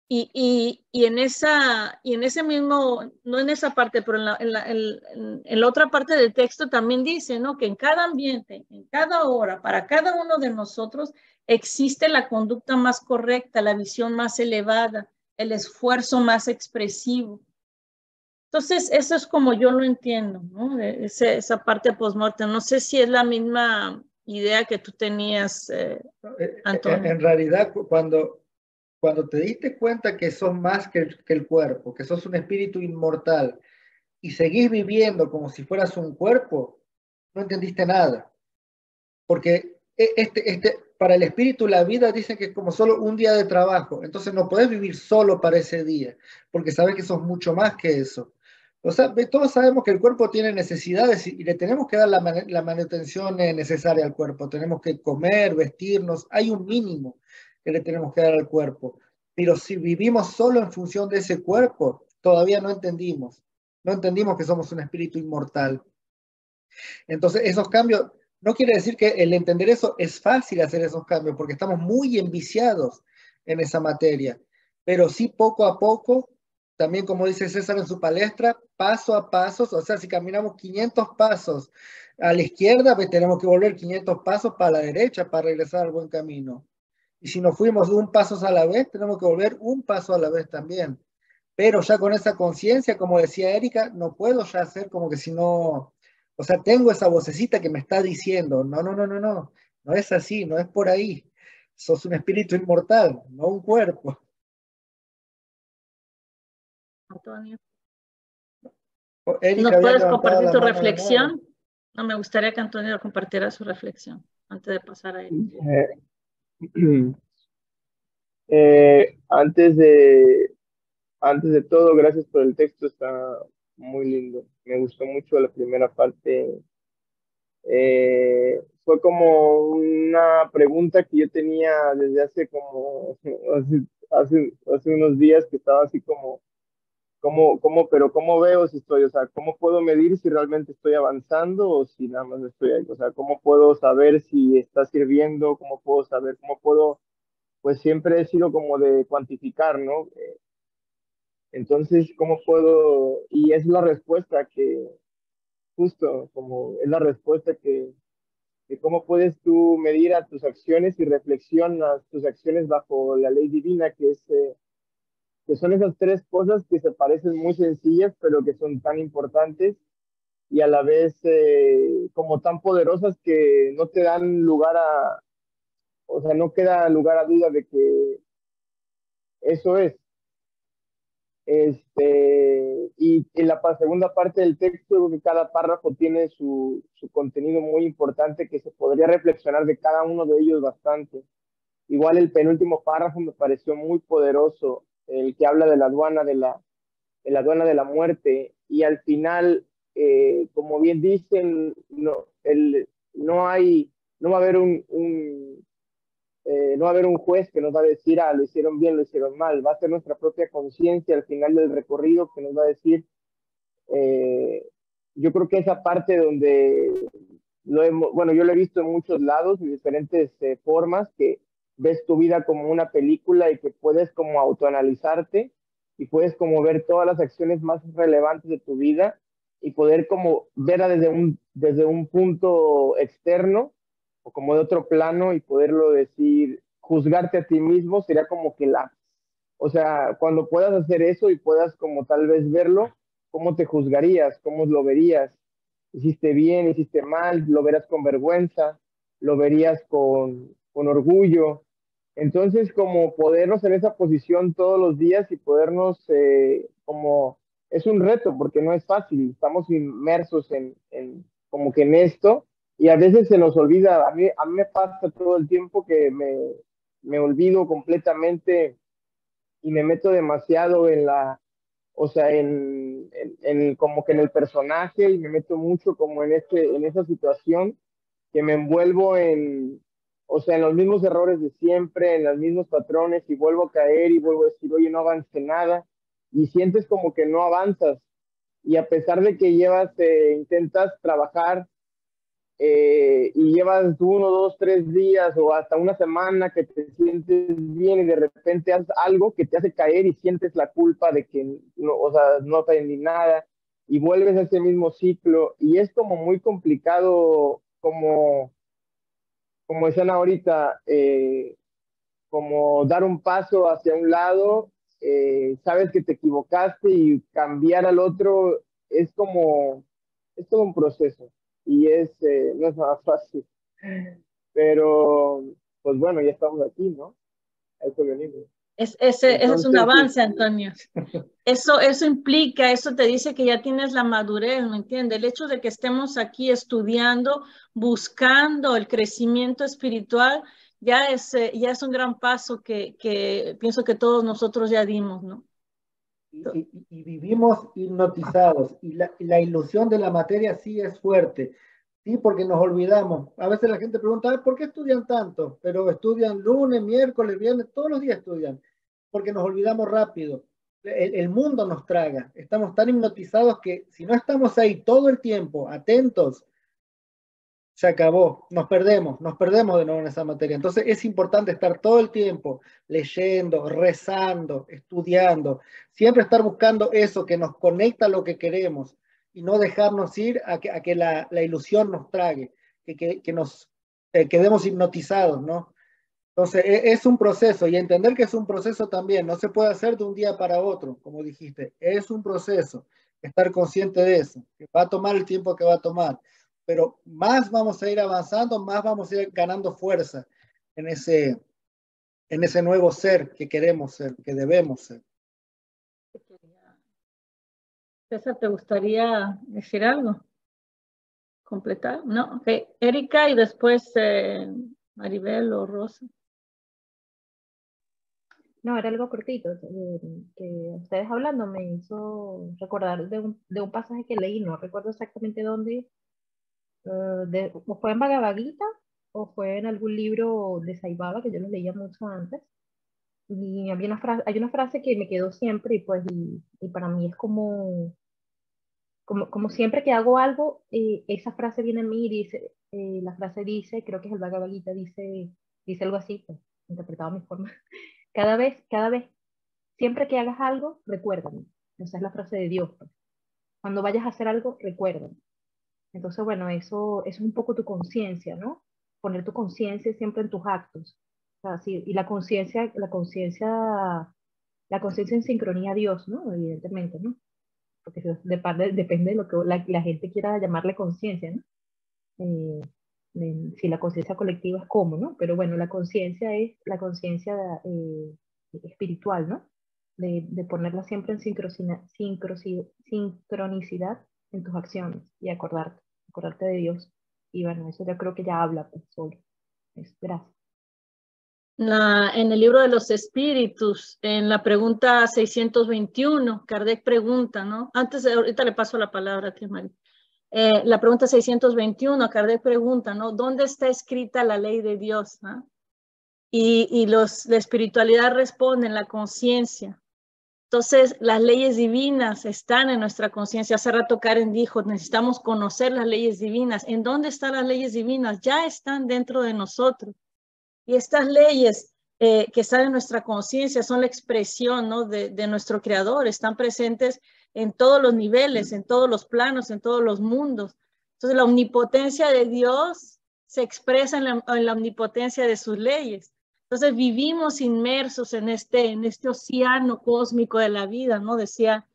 Y en ese mismo, no en esa parte, pero en la otra parte del texto también dice, ¿no? Que en cada ambiente, en cada hora, para cada uno de nosotros existe la conducta más correcta, la visión más elevada, el esfuerzo más expresivo. Entonces, eso es como yo lo entiendo, ¿no? Esa parte post-mortem. No sé si es la misma idea que tú tenías, Antonio. En realidad, cuando te diste cuenta que sos más que el cuerpo, que sos un espíritu inmortal y seguís viviendo como si fueras un cuerpo, no entendiste nada. Porque para el espíritu la vida dice que es como solo un día de trabajo. Entonces no podés vivir solo para ese día, porque sabes que sos mucho más que eso. O sea, todos sabemos que el cuerpo tiene necesidades y le tenemos que dar la manutención necesaria al cuerpo. Tenemos que comer, vestirnos. Hay un mínimo que le tenemos que dar al cuerpo. Pero si vivimos solo en función de ese cuerpo, todavía no entendimos que somos un espíritu inmortal. Entonces, esos cambios, no quiere decir que el entender eso es fácil hacer esos cambios, porque estamos muy enviciados en esa materia, pero sí poco a poco, también como dice César en su palestra, paso a paso, o sea, si caminamos 500 pasos a la izquierda, pues tenemos que volver 500 pasos para la derecha para regresar al buen camino. Y si nos fuimos un paso a la vez, tenemos que volver un paso a la vez también. Pero ya con esa conciencia, como decía Erika, no puedo ya hacer como que si no, o sea, tengo esa vocecita que me está diciendo, no es así, no es por ahí. Sos un espíritu inmortal, no un cuerpo. Antonio, Erika ¿nos había puedes levantado compartir la tu mano de nuevo. reflexión? No, me gustaría que Antonio compartiera su reflexión antes de pasar a él. Antes de todo, gracias por el texto, está muy lindo. Me gustó mucho la primera parte. Fue como una pregunta que yo tenía desde hace como, hace unos días que estaba así como, pero ¿cómo veo si estoy, o sea, cómo puedo medir si realmente estoy avanzando o si nada más estoy ahí? O sea, ¿cómo puedo saber si está sirviendo? ¿Cómo puedo saber? ¿Cómo puedo? Pues siempre he sido como de cuantificar, ¿no? Entonces, ¿cómo puedo? Y es la respuesta que, justo, como es la respuesta que cómo puedes tú medir a tus acciones y reflexionas tus acciones bajo la ley divina, que son esas tres cosas que se parecen muy sencillas, pero que son tan importantes y a la vez como tan poderosas que no te dan lugar a, o sea, no queda lugar a duda de que eso es. Y en la segunda parte del texto, creo que cada párrafo tiene su contenido muy importante que se podría reflexionar de cada uno de ellos bastante. Igual el penúltimo párrafo me pareció muy poderoso, el que habla de la aduana de la aduana de la muerte, y al final, como bien dicen, no hay, no va a haber no va a haber un juez que nos va a decir, lo hicieron bien, lo hicieron mal. Va a ser nuestra propia conciencia al final del recorrido que nos va a decir, yo creo que esa parte donde bueno, yo lo he visto en muchos lados, en diferentes formas, que ves tu vida como una película y que puedes como autoanalizarte y puedes como ver todas las acciones más relevantes de tu vida y poder como verla desde un punto externo o como de otro plano y poderlo decir, juzgarte a ti mismo sería como que o sea, cuando puedas hacer eso y puedas como tal vez verlo, ¿cómo te juzgarías? ¿Cómo lo verías? ¿Hiciste bien? ¿Hiciste mal? ¿Lo verás con vergüenza? ¿Lo verías con orgullo? Entonces, como podernos en esa posición todos los días y podernos como... Es un reto porque no es fácil, estamos inmersos como que en esto y a veces se nos olvida, a mí me pasa todo el tiempo que me olvido completamente y me meto demasiado o sea, como que en el personaje y me meto mucho como en esa situación que me envuelvo o sea, en los mismos errores de siempre, en los mismos patrones y vuelvo a caer y vuelvo a decir, oye, no avancé nada y sientes como que no avanzas y a pesar de que intentas trabajar y llevas 1, 2, 3 días o hasta una semana que te sientes bien y de repente haces algo que te hace caer y sientes la culpa de que no, o sea, no aprendí nada y vuelves a ese mismo ciclo y es como muy complicado como decían ahorita, como dar un paso hacia un lado, sabes que te equivocaste y cambiar al otro es todo un proceso y no es nada fácil. Pero, pues bueno, ya estamos aquí, ¿no? A eso venimos. Ese es un avance, Entonces, Antonio. Eso implica, eso te dice que ya tienes la madurez, ¿me entiendes? El hecho de que estemos aquí estudiando, buscando el crecimiento espiritual, ya es un gran paso que pienso que todos nosotros ya dimos, ¿no? Y vivimos hipnotizados y la ilusión de la materia sí es fuerte, sí, porque nos olvidamos. A veces la gente pregunta, ¿por qué estudian tanto? Pero estudian lunes, miércoles, viernes, todos los días estudian. porque nos olvidamos rápido. El mundo nos traga. Estamos tan hipnotizados que si no estamos ahí todo el tiempo, atentos, se acabó. Nos perdemos de nuevo en esa materia. Entonces es importante estar todo el tiempo leyendo, rezando, estudiando. Siempre estar buscando eso que nos conecta a lo que queremos y no dejarnos ir a que la ilusión nos trague, que nos quedemos hipnotizados, ¿no? Entonces, es un proceso y entender que es un proceso también, no se puede hacer de un día para otro, como dijiste, es un proceso, estar consciente de eso, que va a tomar el tiempo que va a tomar, pero más vamos a ir avanzando, más vamos a ir ganando fuerza en ese nuevo ser que queremos ser, que debemos ser. César, ¿te gustaría decir algo? ¿Completar? No, ok. Erika y después Maribel o Rosa. No, era algo cortito, que ustedes hablando me hizo recordar de un pasaje que leí, no recuerdo exactamente dónde, o fue en Bhagavad Gita o fue en algún libro de Sai Baba, que yo lo leía mucho antes, y hay una frase que me quedó siempre y para mí es como siempre que hago algo, esa frase viene a mí y dice, la frase dice, creo que es el Bhagavad Gita, dice algo así, pues, interpretado a mi forma. Cada vez, siempre que hagas algo, recuérdame. Esa es la frase de Dios, pues. Cuando vayas a hacer algo, recuérdame. Entonces, bueno, eso es un poco tu conciencia, ¿no? Poner tu conciencia siempre en tus actos. O sea, sí, y la conciencia en sincronía a Dios, ¿no? Evidentemente, ¿no? Porque depende de lo que la gente quiera llamarle conciencia, ¿no? Si la conciencia colectiva es cómo, ¿no? Pero bueno, la conciencia es la conciencia espiritual, ¿no? De ponerla siempre en sincronicidad en tus acciones y acordarte de Dios. Y bueno, eso yo creo que ya habla pues, solo. Gracias. En el libro de los espíritus, en la pregunta 621, Kardec pregunta, ¿no? Ahorita le paso la palabra a ti, María. La pregunta 621, Kardec pregunta, ¿no? ¿Dónde está escrita la ley de Dios? ¿No? Y la espiritualidad responde en la conciencia. Entonces, las leyes divinas están en nuestra conciencia. Hace rato Karen dijo, necesitamos conocer las leyes divinas. ¿En dónde están las leyes divinas? Ya están dentro de nosotros. Y estas leyes que están en nuestra conciencia son la expresión, ¿no? de nuestro Creador. Están presentes en todos los niveles, en todos los planos, en todos los mundos. Entonces, la omnipotencia de Dios se expresa en la omnipotencia de sus leyes. Entonces, vivimos inmersos en este océano cósmico de la vida, ¿no? Decía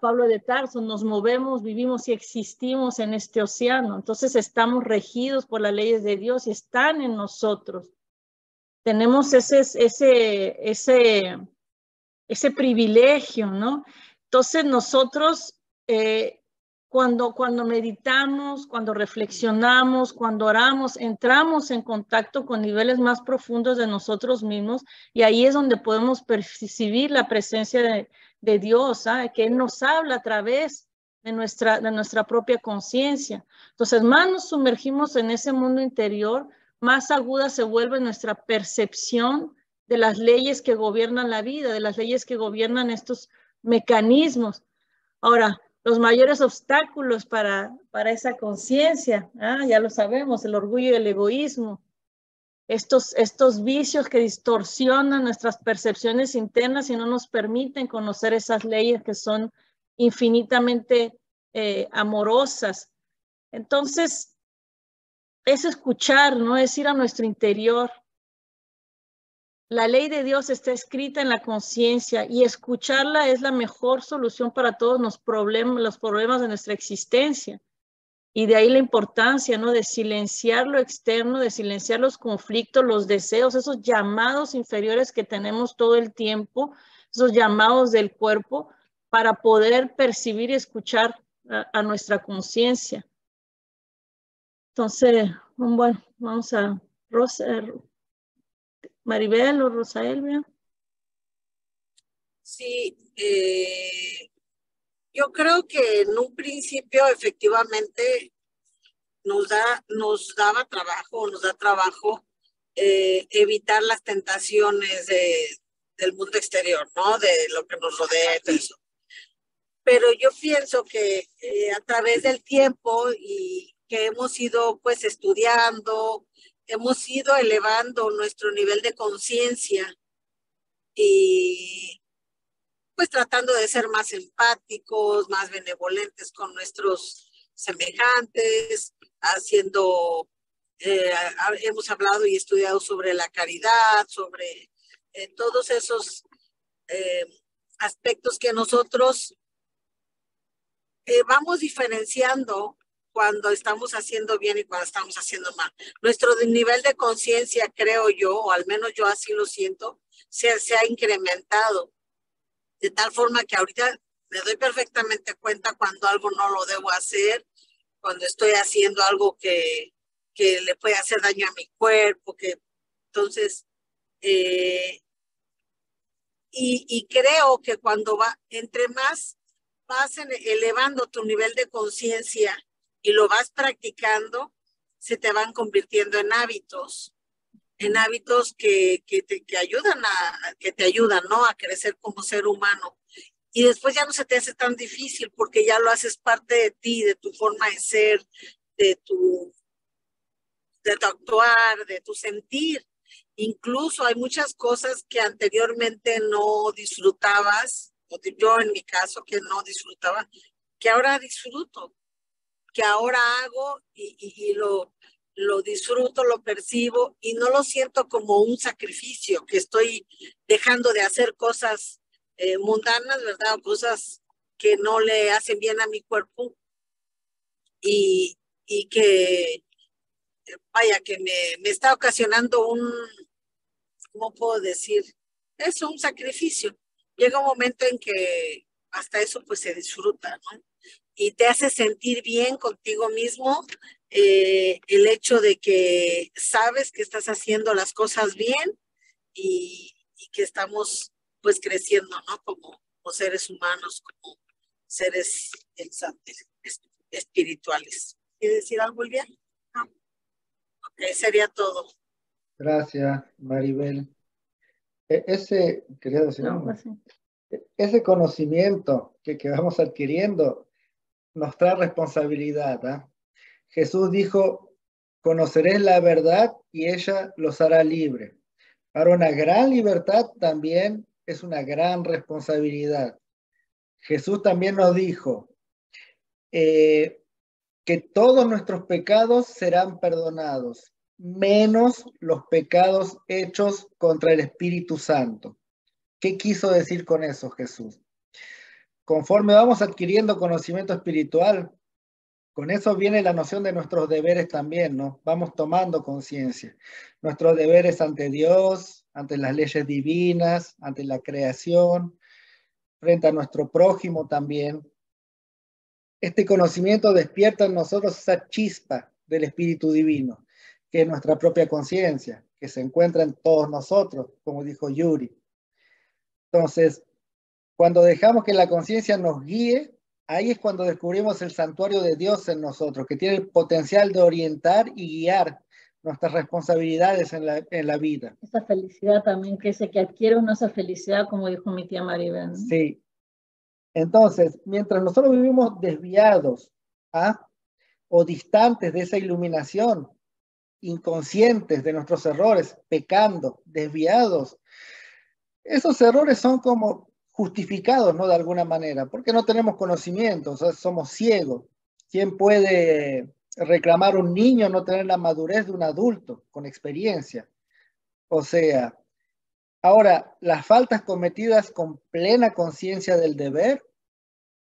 Pablo de Tarso, nos movemos, vivimos y existimos en este océano. Entonces estamos regidos por las leyes de Dios y están en nosotros. Tenemos ese privilegio, ¿no? Entonces nosotros, cuando meditamos, cuando reflexionamos, cuando oramos, entramos en contacto con niveles más profundos de nosotros mismos y ahí es donde podemos percibir la presencia de Dios, ¿sabe? Que Él nos habla a través de nuestra propia conciencia. Entonces, más nos sumergimos en ese mundo interior, más aguda se vuelve nuestra percepción de las leyes que gobiernan la vida, de las leyes que gobiernan estos mecanismos. Ahora, los mayores obstáculos para esa conciencia, ya lo sabemos, el orgullo y el egoísmo, estos vicios que distorsionan nuestras percepciones internas y no nos permiten conocer esas leyes que son infinitamente amorosas. Entonces, es escuchar, ¿no? Es ir a nuestro interior. La ley de Dios está escrita en la conciencia y escucharla es la mejor solución para todos los problemas de nuestra existencia. Y de ahí la importancia, ¿no? De silenciar lo externo, de silenciar los conflictos, los deseos, esos llamados inferiores que tenemos todo el tiempo, esos llamados del cuerpo, para poder percibir y escuchar a nuestra conciencia. Entonces, bueno, vamos a Maribel o Rosa Elvia. Sí, yo creo que en un principio efectivamente nos da trabajo evitar las tentaciones del mundo exterior, ¿no? De lo que nos rodea y todo eso. Pero yo pienso que a través del tiempo y que hemos ido pues estudiando, hemos ido elevando nuestro nivel de conciencia y pues tratando de ser más empáticos, más benevolentes con nuestros semejantes, haciendo, hemos hablado y estudiado sobre la caridad, sobre todos esos aspectos que nosotros vamos diferenciando cuando estamos haciendo bien y cuando estamos haciendo mal. Nuestro nivel de conciencia, creo yo, o al menos yo así lo siento, se ha incrementado. De tal forma que ahorita me doy perfectamente cuenta cuando algo no lo debo hacer, cuando estoy haciendo algo que le puede hacer daño a mi cuerpo, entonces, y creo que cuando entre más vas elevando tu nivel de conciencia y lo vas practicando, se te van convirtiendo en hábitos que te ayudan, ¿no? A crecer como ser humano. Y después ya no se te hace tan difícil porque ya lo haces parte de ti, de tu forma de ser, de tu actuar, de tu sentir. Incluso hay muchas cosas que anteriormente no disfrutabas, o yo en mi caso que no disfrutaba, que ahora disfruto, que ahora hago y lo disfruto, lo percibo y no lo siento como un sacrificio, que estoy dejando de hacer cosas mundanas, ¿verdad? O cosas que no le hacen bien a mi cuerpo y que, vaya, que me está ocasionando ¿cómo puedo decir? Es un sacrificio. Llega un momento en que hasta eso pues se disfruta, ¿no? Y te hace sentir bien contigo mismo el hecho de que sabes que estás haciendo las cosas bien y que estamos pues creciendo, ¿no? Como seres humanos, como seres espirituales. ¿Quieres decir algo, Elvia? No. Ok, sería todo. Gracias, Maribel. Quería decir algo. pues sí. Ese conocimiento que vamos adquiriendo nos trae responsabilidad, ¿eh? Jesús dijo, conoceréis la verdad y ella los hará libre. Ahora, una gran libertad también es una gran responsabilidad. Jesús también nos dijo que todos nuestros pecados serán perdonados, menos los pecados hechos contra el Espíritu Santo. ¿Qué quiso decir con eso Jesús? Conforme vamos adquiriendo conocimiento espiritual, con eso viene la noción de nuestros deberes también, ¿no? Vamos tomando conciencia. Nuestros deberes ante Dios, ante las leyes divinas, ante la creación, frente a nuestro prójimo también. Este conocimiento despierta en nosotros esa chispa del Espíritu Divino, que es nuestra propia conciencia, que se encuentra en todos nosotros, como dijo Yuri. Entonces, cuando dejamos que la conciencia nos guíe, ahí es cuando descubrimos el santuario de Dios en nosotros, que tiene el potencial de orientar y guiar nuestras responsabilidades en la vida. Esa felicidad también, que adquiere uno esa felicidad, como dijo mi tía Maribel, ¿no? Sí. Entonces, mientras nosotros vivimos desviados o distantes de esa iluminación, inconscientes de nuestros errores, pecando, desviados, esos errores son como justificados, ¿no? De alguna manera, porque no tenemos conocimiento, o sea, somos ciegos. ¿Quién puede reclamar un niño no tener la madurez de un adulto con experiencia? O sea, ahora, las faltas cometidas con plena conciencia del deber,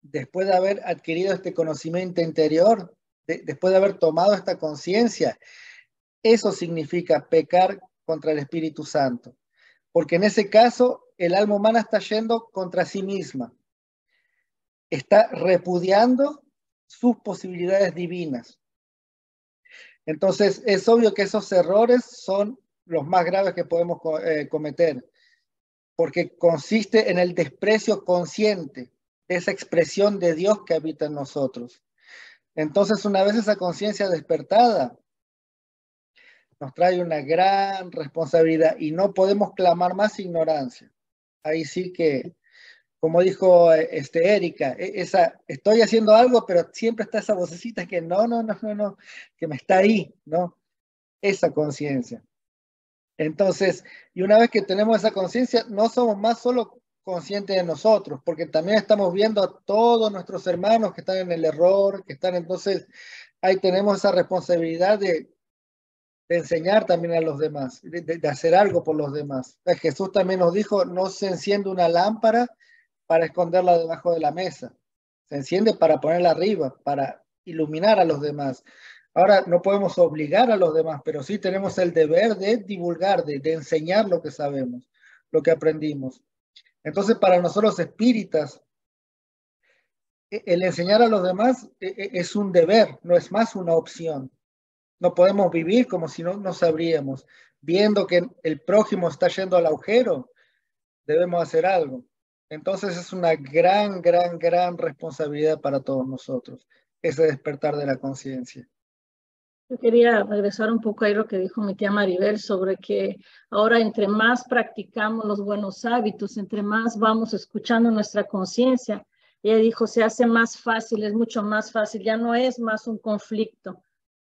después de haber adquirido este conocimiento interior, después de haber tomado esta conciencia, eso significa pecar contra el Espíritu Santo. Porque en ese caso, el alma humana está yendo contra sí misma. Está repudiando sus posibilidades divinas. Entonces, es obvio que esos errores son los más graves que podemos cometer, porque consiste en el desprecio consciente de esa expresión de Dios que habita en nosotros. Entonces, una vez esa conciencia despertada, nos trae una gran responsabilidad y no podemos clamar más ignorancia. ahí sí que, como dijo Erika, estoy haciendo algo, pero siempre está esa vocecita que no, que me está ahí, ¿no? Esa conciencia. Entonces, y una vez que tenemos esa conciencia, no somos más solo conscientes de nosotros, porque también estamos viendo a todos nuestros hermanos que están en el error, que están, entonces, ahí tenemos esa responsabilidad de enseñar también a los demás, de hacer algo por los demás. Jesús también nos dijo, no se enciende una lámpara para esconderla debajo de la mesa, se enciende para ponerla arriba, para iluminar a los demás. Ahora no podemos obligar a los demás, pero sí tenemos el deber de divulgar, de enseñar lo que sabemos, lo que aprendimos. Entonces, para nosotros espíritas, el enseñar a los demás es un deber, no es más una opción. No podemos vivir como si no sabríamos. Viendo que el prójimo está yendo al agujero, debemos hacer algo. Entonces es una gran responsabilidad para todos nosotros, ese despertar de la conciencia. Yo quería regresar un poco a lo que dijo mi tía Maribel sobre que ahora entre más practicamos los buenos hábitos, entre más vamos escuchando nuestra conciencia, ella dijo, se hace más fácil, es mucho más fácil, ya no es más un conflicto.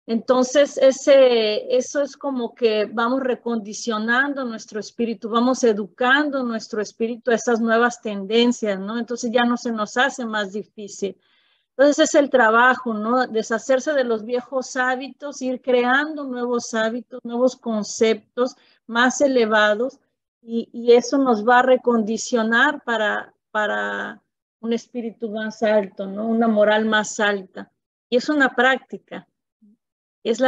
Entonces, eso es como que vamos recondicionando nuestro espíritu, vamos educando nuestro espíritu a esas nuevas tendencias, ¿no? Entonces ya no se nos hace más difícil. Entonces es el trabajo, ¿no? Deshacerse de los viejos hábitos, ir creando nuevos hábitos, nuevos conceptos más elevados y eso nos va a recondicionar para un espíritu más alto, ¿no? Una moral más alta. Y es una práctica. Es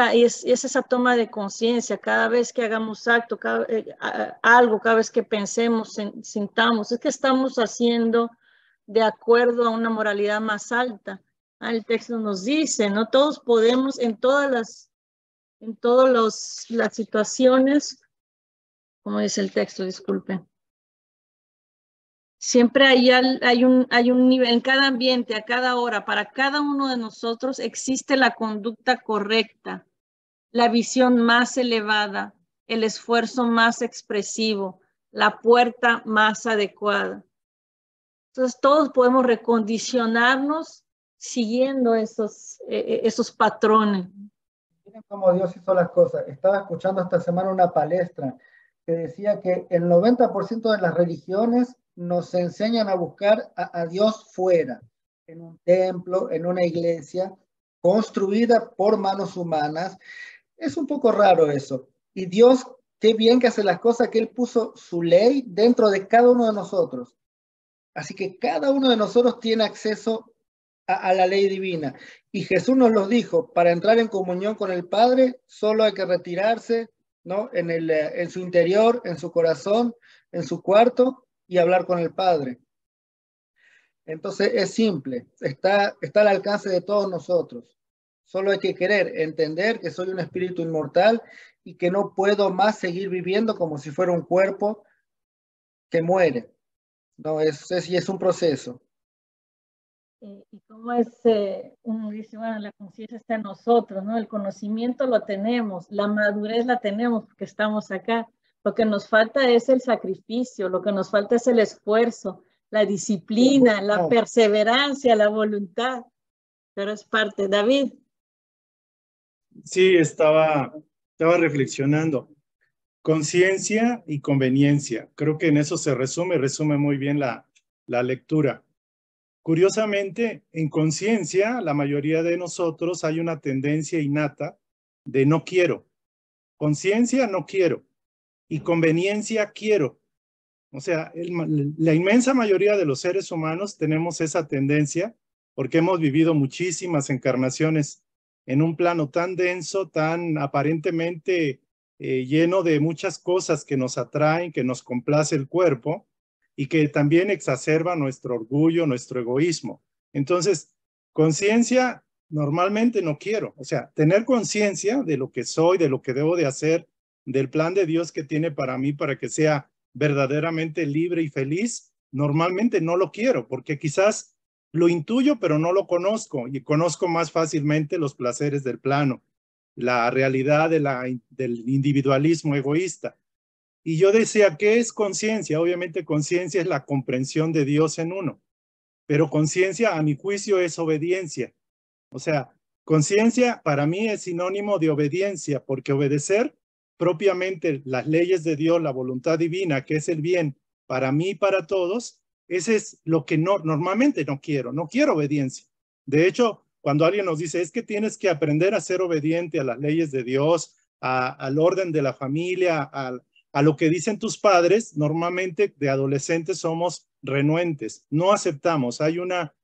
esa toma de conciencia cada vez que hagamos algo, cada vez que pensemos, sintamos, es que estamos haciendo de acuerdo a una moralidad más alta. El texto nos dice, no todos podemos en todas las situaciones, como dice el texto, disculpe. Siempre hay un nivel, en cada ambiente, a cada hora, para cada uno de nosotros existe la conducta correcta, la visión más elevada, el esfuerzo más expresivo, la puerta más adecuada. Entonces todos podemos recondicionarnos siguiendo esos patrones. Miren cómo Dios hizo las cosas. Estaba escuchando esta semana una palestra que decía que el 90% de las religiones nos enseñan a buscar a Dios fuera, en un templo, en una iglesia, construida por manos humanas. Es un poco raro eso. Y Dios, qué bien que hace las cosas, que Él puso su ley dentro de cada uno de nosotros. Así que cada uno de nosotros tiene acceso a la ley divina. Y Jesús nos lo dijo, para entrar en comunión con el Padre, solo hay que retirarse, ¿no? En su interior, en su corazón, en su cuarto, y hablar con el Padre. Entonces es simple, está al alcance de todos nosotros. Solo hay que querer entender que soy un espíritu inmortal y que no puedo más seguir viviendo como si fuera un cuerpo que muere. No, es un proceso. Y como uno dice, bueno, la conciencia está en nosotros, ¿no? El conocimiento lo tenemos, la madurez la tenemos porque estamos acá. Lo que nos falta es el sacrificio, lo que nos falta es el esfuerzo, la disciplina, la perseverancia, la voluntad. Pero es parte. David. Sí, estaba reflexionando. Conciencia y conveniencia. Creo que en eso se resume muy bien la lectura. Curiosamente, en conciencia, la mayoría de nosotros hay una tendencia innata de no quiero. Conciencia, no quiero. Y conveniencia, quiero. O sea, la inmensa mayoría de los seres humanos tenemos esa tendencia porque hemos vivido muchísimas encarnaciones en un plano tan denso, tan aparentemente lleno de muchas cosas que nos atraen, que nos complace el cuerpo y que también exacerba nuestro orgullo, nuestro egoísmo. Entonces, conciencia normalmente no quiero. O sea, tener conciencia de lo que soy, de lo que debo de hacer, del plan de Dios que tiene para mí, para que sea verdaderamente libre y feliz, normalmente no lo quiero, porque quizás lo intuyo, pero no lo conozco, y conozco más fácilmente los placeres del plano, la realidad del individualismo egoísta. Y yo decía, ¿qué es conciencia? Obviamente conciencia es la comprensión de Dios en uno, pero conciencia a mi juicio es obediencia. O sea, conciencia para mí es sinónimo de obediencia, porque obedecer propiamente las leyes de Dios, la voluntad divina, que es el bien para mí y para todos, ese es lo que normalmente no quiero obediencia. De hecho, cuando alguien nos dice, es que tienes que aprender a ser obediente a las leyes de Dios, al orden de la familia, a lo que dicen tus padres, normalmente de adolescentes somos renuentes, no aceptamos, hay una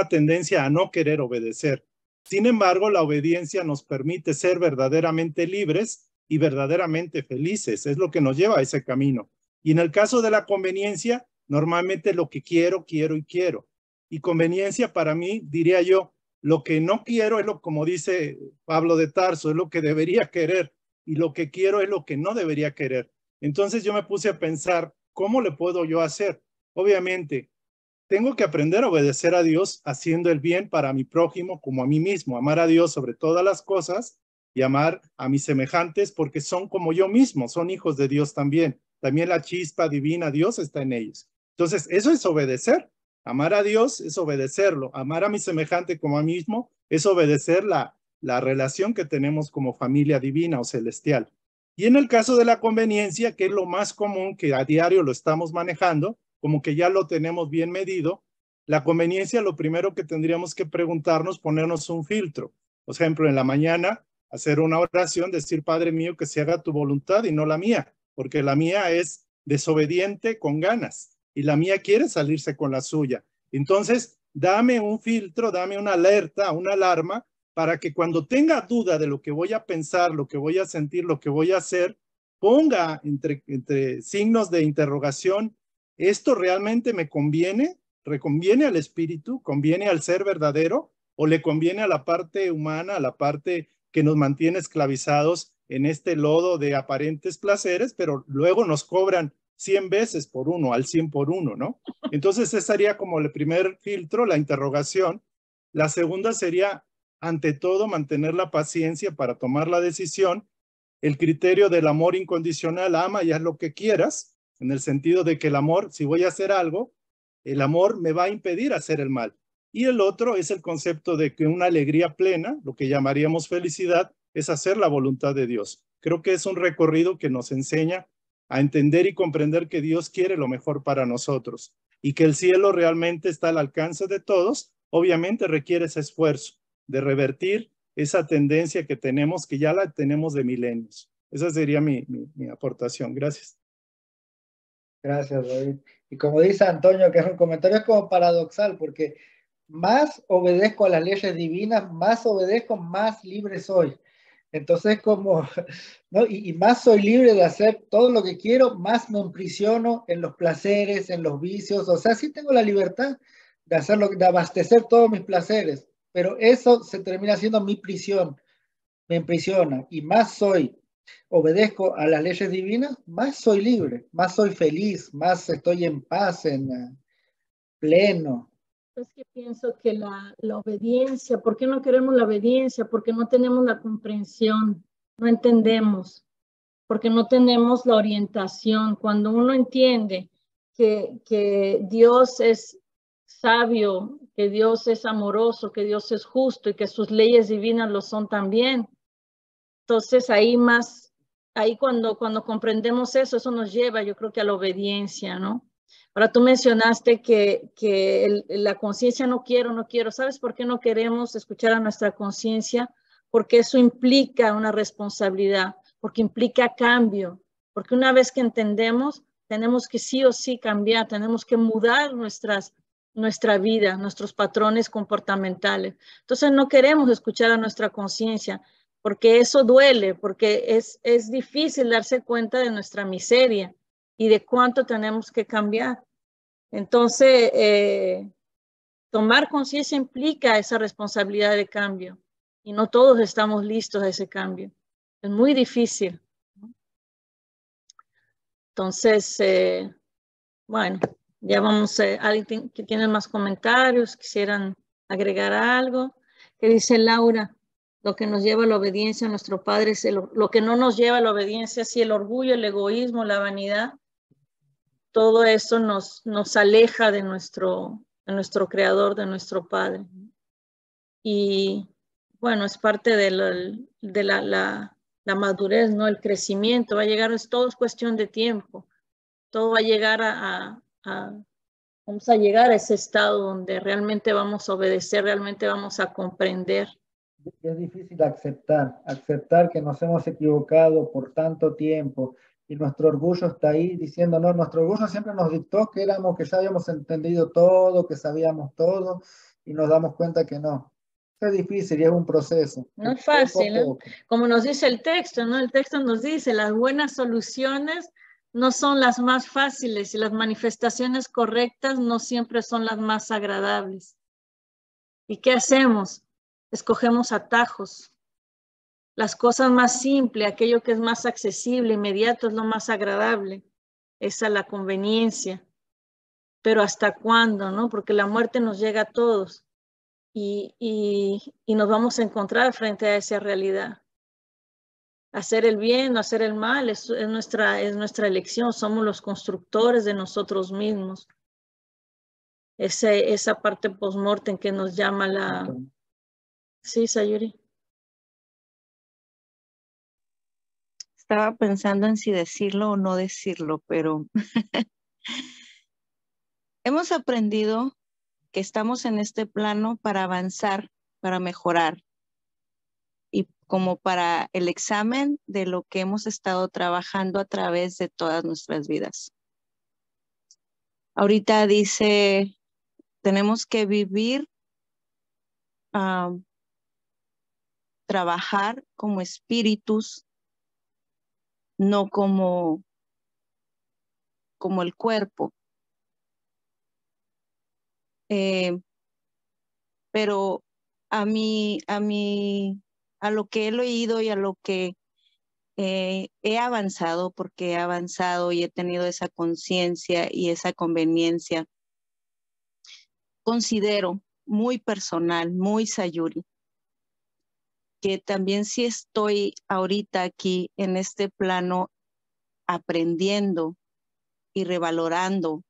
tendencia a no querer obedecer. Sin embargo, la obediencia nos permite ser verdaderamente libres y verdaderamente felices. Es lo que nos lleva a ese camino. Y en el caso de la conveniencia, normalmente lo que quiero. Y conveniencia para mí, diría yo, lo que no quiero es como dice Pablo de Tarso, es lo que debería querer. Y lo que quiero es lo que no debería querer. Entonces yo me puse a pensar, ¿cómo le puedo yo hacer? Obviamente, tengo que aprender a obedecer a Dios haciendo el bien para mi prójimo como a mí mismo, amar a Dios sobre todas las cosas y amar a mis semejantes porque son como yo mismo, son hijos de Dios también. También la chispa divina, Dios está en ellos. Entonces, eso es obedecer. Amar a Dios es obedecerlo. Amar a mi semejante como a mí mismo es obedecer la relación que tenemos como familia divina o celestial. Y en el caso de la conveniencia, que es lo más común que a diario lo estamos manejando, como que ya lo tenemos bien medido, la conveniencia, lo primero que tendríamos que preguntarnos, ponernos un filtro. Por ejemplo, en la mañana, hacer una oración, decir, Padre mío, que se haga tu voluntad y no la mía, porque la mía es desobediente con ganas y la mía quiere salirse con la suya. Entonces, dame un filtro, dame una alerta, una alarma, para que cuando tenga duda de lo que voy a pensar, lo que voy a sentir, lo que voy a hacer, ponga entre signos de interrogación, ¿esto realmente me conviene? ¿Reconviene al espíritu? ¿Conviene al ser verdadero? ¿O le conviene a la parte humana, a la parte que nos mantiene esclavizados en este lodo de aparentes placeres, pero luego nos cobran 100 veces por uno, al 100 por uno, ¿no? Entonces, ese sería como el primer filtro, la interrogación. La segunda sería, ante todo, mantener la paciencia para tomar la decisión. El criterio del amor incondicional, ama y haz lo que quieras, en el sentido de que el amor, si voy a hacer algo, el amor me va a impedir hacer el mal. Y el otro es el concepto de que una alegría plena, lo que llamaríamos felicidad, es hacer la voluntad de Dios. Creo que es un recorrido que nos enseña a entender y comprender que Dios quiere lo mejor para nosotros y que el cielo realmente está al alcance de todos. Obviamente requiere ese esfuerzo de revertir esa tendencia que tenemos, que ya la tenemos de milenios. Esa sería mi aportación. Gracias. Gracias, David. Y como dice Antonio, que es un comentario es como paradoxal, porque más obedezco a las leyes divinas, más obedezco, más libre soy. Entonces, como, ¿no? Y más soy libre de hacer todo lo que quiero, más me emprisiono en los placeres, en los vicios. O sea, sí tengo la libertad de hacerlo, de abastecer todos mis placeres, pero eso se termina siendo mi prisión, me emprisiona. Y más obedezco a las leyes divinas, más soy libre, más soy feliz, más estoy en paz, en pleno. Es que pienso que la obediencia, ¿por qué no queremos la obediencia? Porque no tenemos la comprensión, no entendemos, porque no tenemos la orientación. Cuando uno entiende que Dios es sabio, que Dios es amoroso, que Dios es justo y que sus leyes divinas lo son también, entonces ahí cuando comprendemos eso nos lleva, yo creo que a la obediencia, ¿no? Ahora tú mencionaste que la conciencia no quiero. ¿Sabes por qué no queremos escuchar a nuestra conciencia? Porque eso implica una responsabilidad, porque implica cambio, porque una vez que entendemos, tenemos que sí o sí cambiar, tenemos que mudar nuestra vida, nuestros patrones comportamentales. Entonces no queremos escuchar a nuestra conciencia, porque eso duele, porque es difícil darse cuenta de nuestra miseria y de cuánto tenemos que cambiar. Entonces, tomar conciencia implica esa responsabilidad de cambio y no todos estamos listos a ese cambio. Es muy difícil. Entonces, bueno, ya vamos, alguien que tiene más comentarios, quisieran agregar algo. ¿Qué dice Laura? Lo que nos lleva a la obediencia a nuestro Padre es lo que no nos lleva a la obediencia, sí, el orgullo, el egoísmo, la vanidad. Todo eso nos aleja de nuestro Creador, de nuestro Padre. Y bueno, es parte de la madurez, ¿no? El crecimiento va a llegar, todo es cuestión de tiempo. Todo va a llegar vamos a llegar a ese estado donde realmente vamos a obedecer, realmente vamos a comprender. Es difícil aceptar que nos hemos equivocado por tanto tiempo y nuestro orgullo está ahí diciendo, no, nuestro orgullo siempre nos dictó que ya habíamos entendido todo, que sabíamos todo y nos damos cuenta que no. Es difícil y es un proceso. No es fácil, ¿no? Como nos dice el texto, ¿no? El texto nos dice, las buenas soluciones no son las más fáciles y las manifestaciones correctas no siempre son las más agradables. ¿Y qué hacemos? Escogemos atajos. Las cosas más simples, aquello que es más accesible, inmediato, es lo más agradable. Esa es la conveniencia. Pero ¿hasta cuándo, no? Porque la muerte nos llega a todos y nos vamos a encontrar frente a esa realidad. Hacer el bien o hacer el mal es nuestra elección. Somos los constructores de nosotros mismos. Esa parte post-mortem que nos llama la... Sí, Sayuri. Estaba pensando en si decirlo o no decirlo, pero hemos aprendido que estamos en este plano para avanzar, para mejorar y como para el examen de lo que hemos estado trabajando a través de todas nuestras vidas. Ahorita dice, tenemos que vivir, trabajar como espíritus, no como el cuerpo. Pero a lo que he leído y a lo que he avanzado, porque he avanzado y he tenido esa conciencia y esa conveniencia, considero muy personal, muy Sayuri, que también si estoy ahorita aquí en este plano aprendiendo y revalorando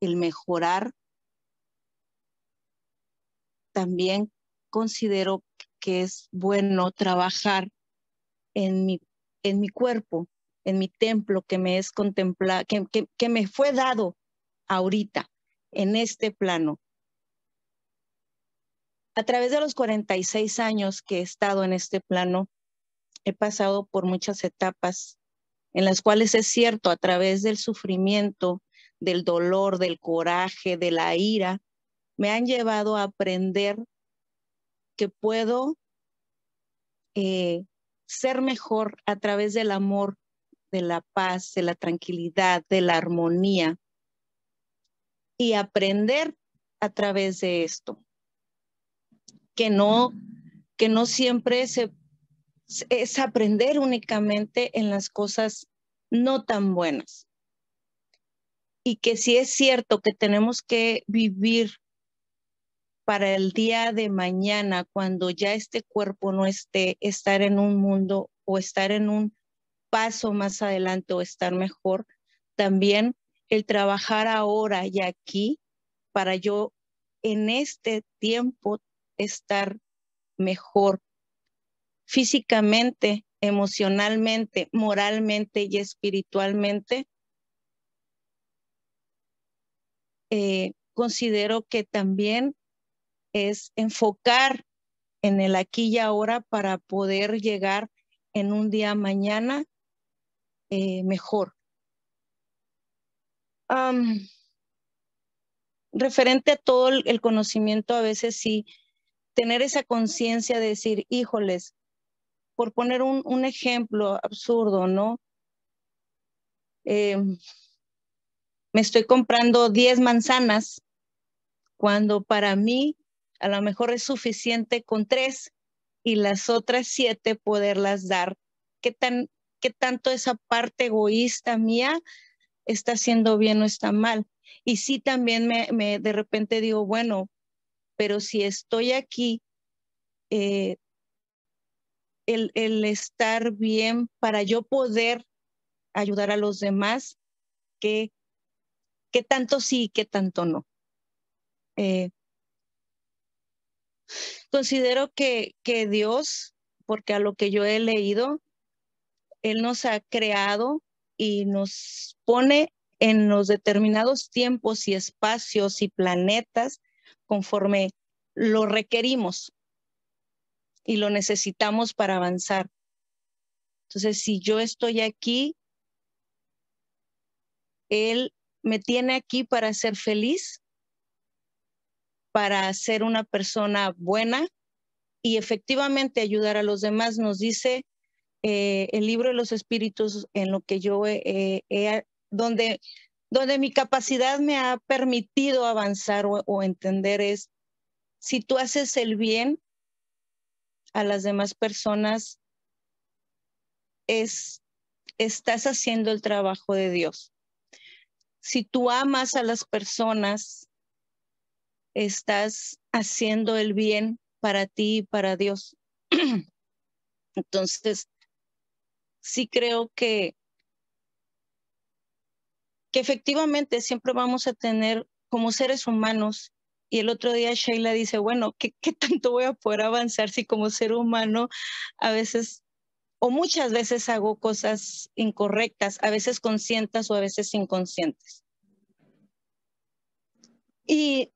el mejorar, también considero que es bueno trabajar en mi cuerpo, en mi templo que me es contemplado, que me fue dado ahorita en este plano. A través de los 46 años que he estado en este plano, he pasado por muchas etapas en las cuales es cierto, a través del sufrimiento, del dolor, del coraje, de la ira, me han llevado a aprender que puedo ser mejor a través del amor, de la paz, de la tranquilidad, de la armonía y aprender a través de esto. Que no siempre es aprender únicamente en las cosas no tan buenas. Y que sí es cierto que tenemos que vivir para el día de mañana, cuando ya este cuerpo no esté, estar en un mundo o estar en un paso más adelante o estar mejor, también el trabajar ahora y aquí para yo en este tiempo estar mejor físicamente, emocionalmente, moralmente y espiritualmente. Considero que también es enfocar en el aquí y ahora para poder llegar en un día mañana mejor. Referente a todo el conocimiento, a veces sí, tener esa conciencia de decir, híjoles, por poner un ejemplo absurdo, ¿no? Me estoy comprando 10 manzanas cuando para mí a lo mejor es suficiente con 3 y las otras 7 poderlas dar. ¿Qué tanto esa parte egoísta mía está haciendo bien o está mal? Y sí también me de repente digo, bueno, pero si estoy aquí el estar bien para yo poder ayudar a los demás, que tanto sí y que tanto no. Considero que Dios, porque a lo que yo he leído, Él nos ha creado y nos pone en los determinados tiempos y espacios y planetas conforme lo requerimos y lo necesitamos para avanzar. Entonces, si yo estoy aquí, Él me tiene aquí para ser feliz, para ser una persona buena y efectivamente ayudar a los demás. Nos dice el libro de los espíritus, en lo que yo donde mi capacidad me ha permitido avanzar o entender es, si tú haces el bien a las demás personas, estás haciendo el trabajo de Dios. Si tú amas a las personas, estás haciendo el bien para ti y para Dios. Entonces, sí creo que efectivamente siempre vamos a tener como seres humanos. Y el otro día Sheila dice, bueno, ¿qué tanto voy a poder avanzar si como ser humano a veces o muchas veces hago cosas incorrectas, a veces conscientes o a veces inconscientes? Y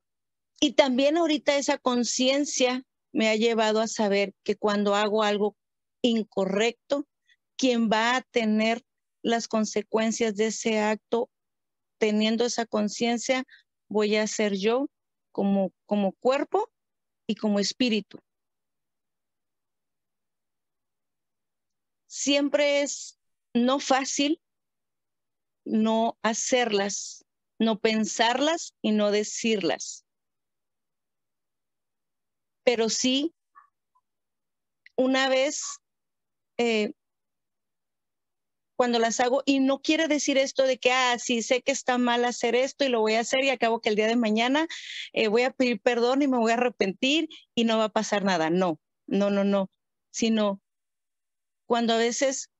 también ahorita esa conciencia me ha llevado a saber que cuando hago algo incorrecto, quien va a tener las consecuencias de ese acto, teniendo esa conciencia, voy a ser yo como cuerpo y como espíritu. Siempre es no fácil no hacerlas, no pensarlas y no decirlas. Pero sí, una vez cuando las hago, y no quiere decir esto de que, sí, sé que está mal hacer esto y lo voy a hacer y acabo que el día de mañana voy a pedir perdón y me voy a arrepentir y no va a pasar nada. No, sino cuando a veces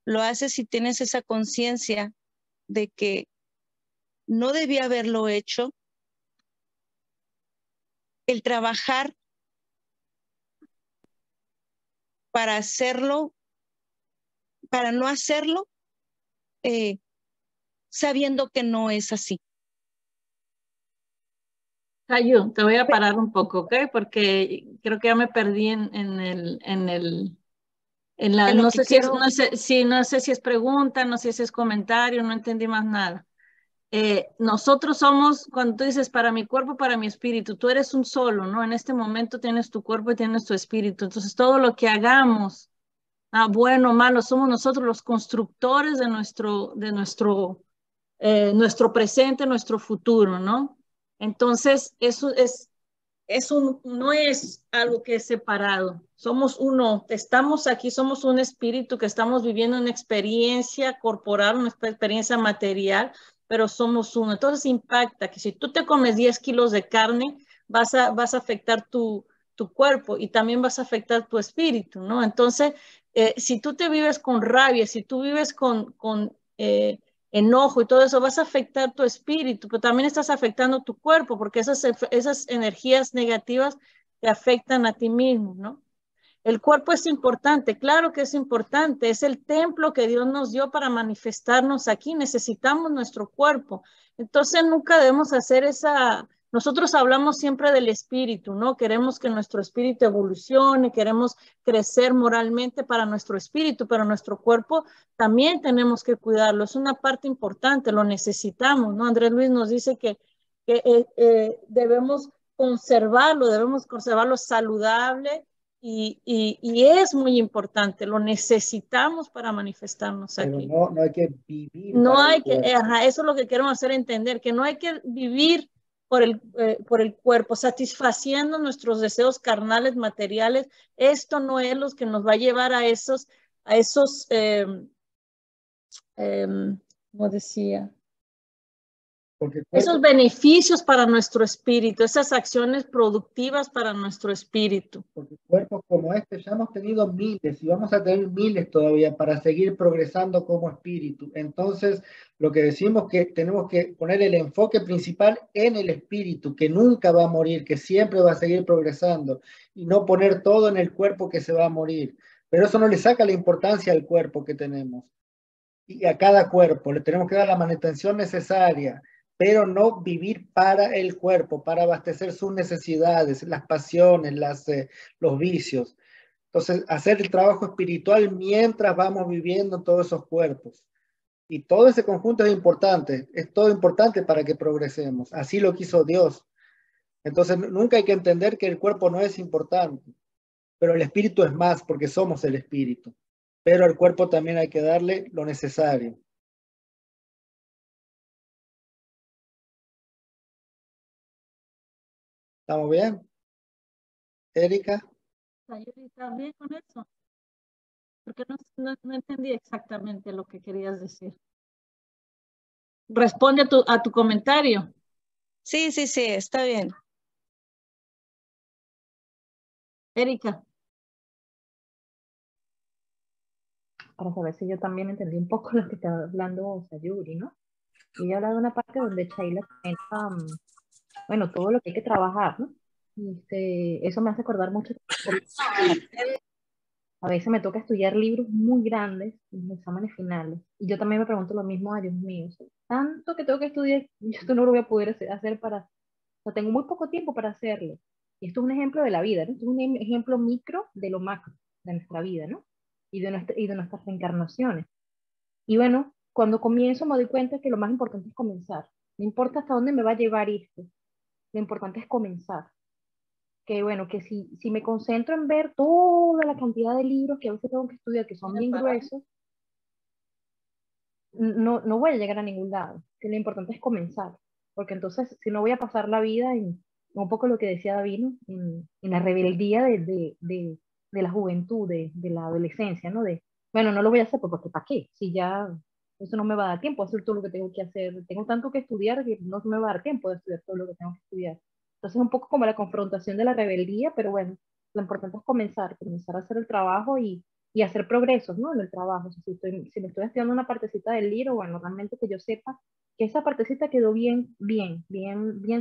lo haces y tienes esa conciencia de que no debía haberlo hecho, el trabajar para hacerlo, para no hacerlo, sabiendo que no es así. Cayu, te voy a parar un poco, ¿ok? Porque creo que ya me perdí no sé si es pregunta, no sé si es comentario, no entendí más nada. Nosotros somos, cuando tú dices para mi cuerpo, para mi espíritu, tú eres un solo, ¿no? En este momento tienes tu cuerpo y tienes tu espíritu. Entonces todo lo que hagamos, bueno o malo, somos nosotros los constructores de nuestro presente, nuestro futuro, ¿no? Entonces eso no es algo que es separado. Somos uno, estamos aquí, somos un espíritu que estamos viviendo una experiencia corporal, una experiencia material, pero somos uno. Entonces impacta que si tú te comes 10 kilos de carne, vas a afectar tu cuerpo y también vas a afectar tu espíritu, ¿no? Entonces, si tú te vives con rabia, si tú vives con enojo y todo eso, vas a afectar tu espíritu, pero también estás afectando tu cuerpo, porque esas energías negativas te afectan a ti mismo, ¿no? El cuerpo es importante, claro que es importante, es el templo que Dios nos dio para manifestarnos aquí, necesitamos nuestro cuerpo. Entonces nunca debemos hacer nosotros hablamos siempre del espíritu, ¿no? Queremos que nuestro espíritu evolucione, queremos crecer moralmente para nuestro espíritu, pero nuestro cuerpo también tenemos que cuidarlo, es una parte importante, lo necesitamos, ¿no? Andrés Luis nos dice que debemos conservarlo saludable, y es muy importante, lo necesitamos para manifestarnos aquí. Pero no hay que vivir. No hay que, eso es lo que queremos hacer entender, que no hay que vivir por el cuerpo, satisfaciendo nuestros deseos carnales, materiales. Esto no es lo que nos va a llevar a esos como decía, Porque esos beneficios para nuestro espíritu, esas acciones productivas para nuestro espíritu. Porque cuerpos como este ya hemos tenido miles y vamos a tener miles todavía para seguir progresando como espíritu. Entonces, lo que decimos que tenemos que poner el enfoque principal en el espíritu, que nunca va a morir, que siempre va a seguir progresando, y no poner todo en el cuerpo que se va a morir. Pero eso no le saca la importancia al cuerpo que tenemos. Y a cada cuerpo le tenemos que dar la manutención necesaria, pero no vivir para el cuerpo, para abastecer sus necesidades, las pasiones, los vicios. Entonces, hacer el trabajo espiritual mientras vamos viviendo todos esos cuerpos. Y todo ese conjunto es todo importante para que progresemos. Así lo quiso Dios. Entonces, nunca hay que entender que el cuerpo no es importante, pero el espíritu es más, porque somos el espíritu. Pero al cuerpo también hay que darle lo necesario. ¿Estamos bien? Erika. ¿Estás bien con eso? Porque no entendí exactamente lo que querías decir. Responde a tu comentario. Sí, está bien. Erika. Para saber si yo también entendí un poco lo que estaba hablando Sayuri, ¿no? Y ella habla de una parte donde Shaila comenta, bueno, todo lo que hay que trabajar, ¿no? Y eso me hace acordar mucho. A veces me toca estudiar libros muy grandes en los exámenes finales. Y yo también me pregunto lo mismo, a Dios mío, tanto que tengo que estudiar, yo esto no lo voy a poder hacer o sea, tengo muy poco tiempo para hacerlo. Y esto es un ejemplo de la vida, ¿no? Esto es un ejemplo micro de lo macro de nuestra vida, ¿no? Y de nuestras reencarnaciones. Y bueno, cuando comienzo me doy cuenta que lo más importante es comenzar. No importa hasta dónde me va a llevar esto, lo importante es comenzar. Que bueno, que si me concentro en ver toda la cantidad de libros que a veces tengo que estudiar, que son bien gruesos, no voy a llegar a ningún lado. Que lo importante es comenzar. Porque entonces, si no voy a pasar la vida en un poco lo que decía David, ¿no? en la rebeldía de la juventud, de la adolescencia, ¿no? Bueno, no lo voy a hacer porque ¿para qué? Si ya eso no me va a dar tiempo a hacer todo lo que tengo que hacer. Tengo tanto que estudiar que no me va a dar tiempo de estudiar todo lo que tengo que estudiar. Entonces, un poco como la confrontación de la rebeldía, pero bueno, lo importante es comenzar a hacer el trabajo y hacer progresos, ¿no? En el trabajo. Si me estoy estudiando una partecita del libro, bueno, realmente que yo sepa que esa partecita quedó bien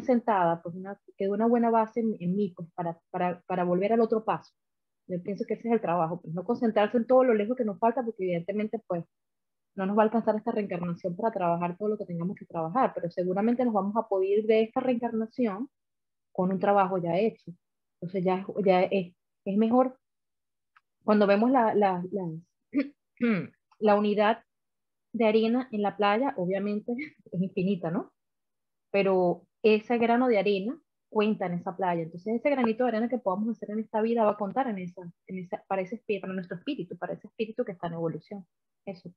sentada, pues quedó una buena base en mí, pues para volver al otro paso. Yo pienso que ese es el trabajo, pues no concentrarse en todo lo lejos que nos falta, porque evidentemente, pues, no nos va a alcanzar esta reencarnación para trabajar todo lo que tengamos que trabajar, pero seguramente nos vamos a poder ir de esta reencarnación con un trabajo ya hecho. Entonces ya es mejor cuando vemos la unidad de arena en la playa, obviamente es infinita, ¿no? Pero ese grano de arena cuenta en esa playa. Entonces ese granito de arena que podamos hacer en esta vida va a contar para nuestro espíritu, para ese espíritu que está en evolución. Eso.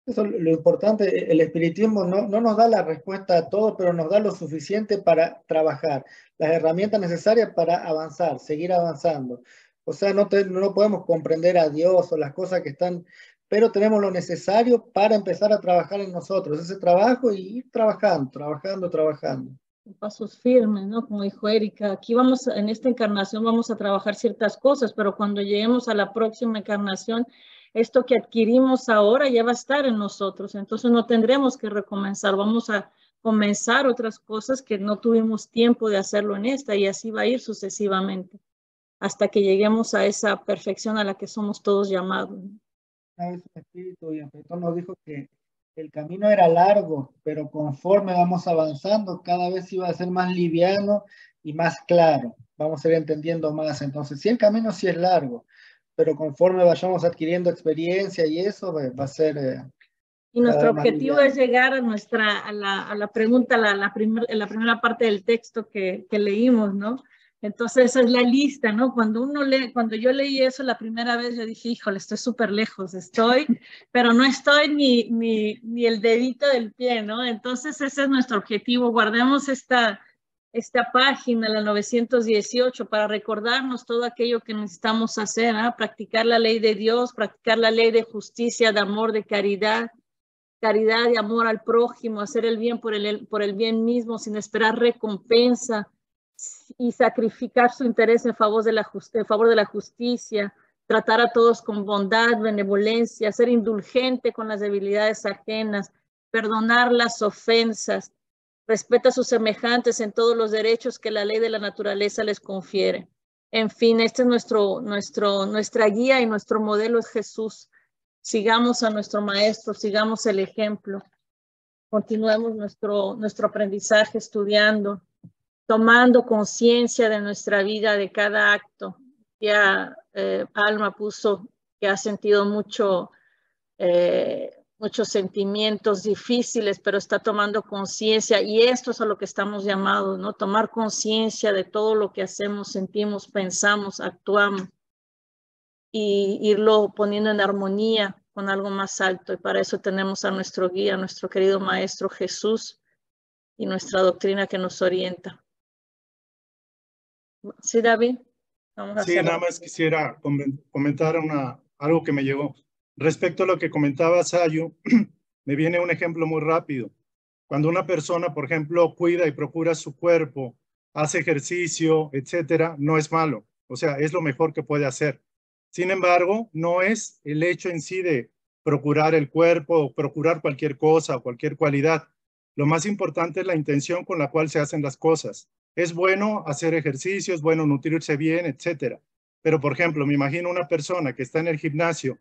Eso es lo importante. El espiritismo no nos da la respuesta a todo, pero nos da lo suficiente para trabajar, las herramientas necesarias para avanzar, seguir avanzando. O sea, no podemos comprender a Dios o las cosas que están, pero tenemos lo necesario para empezar a trabajar en nosotros, ese trabajo, y ir trabajando. Pasos firmes, ¿no? Como dijo Erika, aquí en esta encarnación vamos a trabajar ciertas cosas, pero cuando lleguemos a la próxima encarnación, esto que adquirimos ahora ya va a estar en nosotros, entonces no tendremos que recomenzar, vamos a comenzar otras cosas que no tuvimos tiempo de hacerlo en esta, y así va a ir sucesivamente, hasta que lleguemos a esa perfección a la que somos todos llamados. Una vez el espíritu y el Pedro nos dijo que el camino era largo, pero conforme vamos avanzando, cada vez iba a ser más liviano y más claro. Vamos a ir entendiendo más. Entonces, sí, el camino sí es largo, pero conforme vayamos adquiriendo experiencia y eso va a ser... y nuestro objetivo es llegar a la pregunta, la primera parte del texto que leímos, ¿no? Entonces esa es la lista, ¿no? Cuando yo leí eso la primera vez, yo dije, híjole, estoy súper lejos, pero no estoy ni el dedito del pie, ¿no? Entonces ese es nuestro objetivo. Guardemos esta página, la 918, para recordarnos todo aquello que necesitamos hacer, ¿eh? Practicar la ley de Dios, practicar la ley de justicia, de amor, de caridad, caridad y amor al prójimo, hacer el bien por el bien mismo sin esperar recompensa y sacrificar su interés en favor de la justicia, tratar a todos con bondad, benevolencia, ser indulgente con las debilidades ajenas, perdonar las ofensas, respeta a sus semejantes en todos los derechos que la ley de la naturaleza les confiere. En fin, este es nuestra guía y nuestro modelo es Jesús. Sigamos a nuestro maestro, sigamos el ejemplo, continuemos nuestro aprendizaje estudiando, tomando conciencia de nuestra vida, de cada acto. Ya Alma puso que ha sentido muchos sentimientos difíciles, pero está tomando conciencia, y esto es a lo que estamos llamados, ¿no? Tomar conciencia de todo lo que hacemos, sentimos, pensamos, actuamos, y irlo poniendo en armonía con algo más alto. Y para eso tenemos a nuestro guía, nuestro querido Maestro Jesús, y nuestra doctrina que nos orienta. ¿Sí, David? Vamos a Sí, nada más quisiera comentar algo que me llegó. Respecto a lo que comentaba Sayu, me viene un ejemplo muy rápido. Cuando una persona, por ejemplo, cuida y procura su cuerpo, hace ejercicio, etcétera, no es malo. O sea, es lo mejor que puede hacer. Sin embargo, no es el hecho en sí de procurar el cuerpo o procurar cualquier cosa o cualquier cualidad. Lo más importante es la intención con la cual se hacen las cosas. Es bueno hacer ejercicio, es bueno nutrirse bien, etcétera. Pero, por ejemplo, me imagino una persona que está en el gimnasio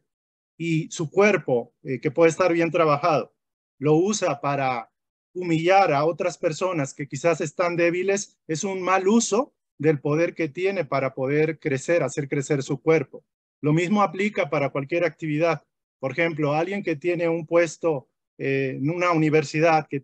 y su cuerpo, que puede estar bien trabajado, lo usa para humillar a otras personas que quizás están débiles, es un mal uso del poder que tiene para poder crecer, hacer crecer su cuerpo. Lo mismo aplica para cualquier actividad. Por ejemplo, alguien que tiene un puesto en una universidad, que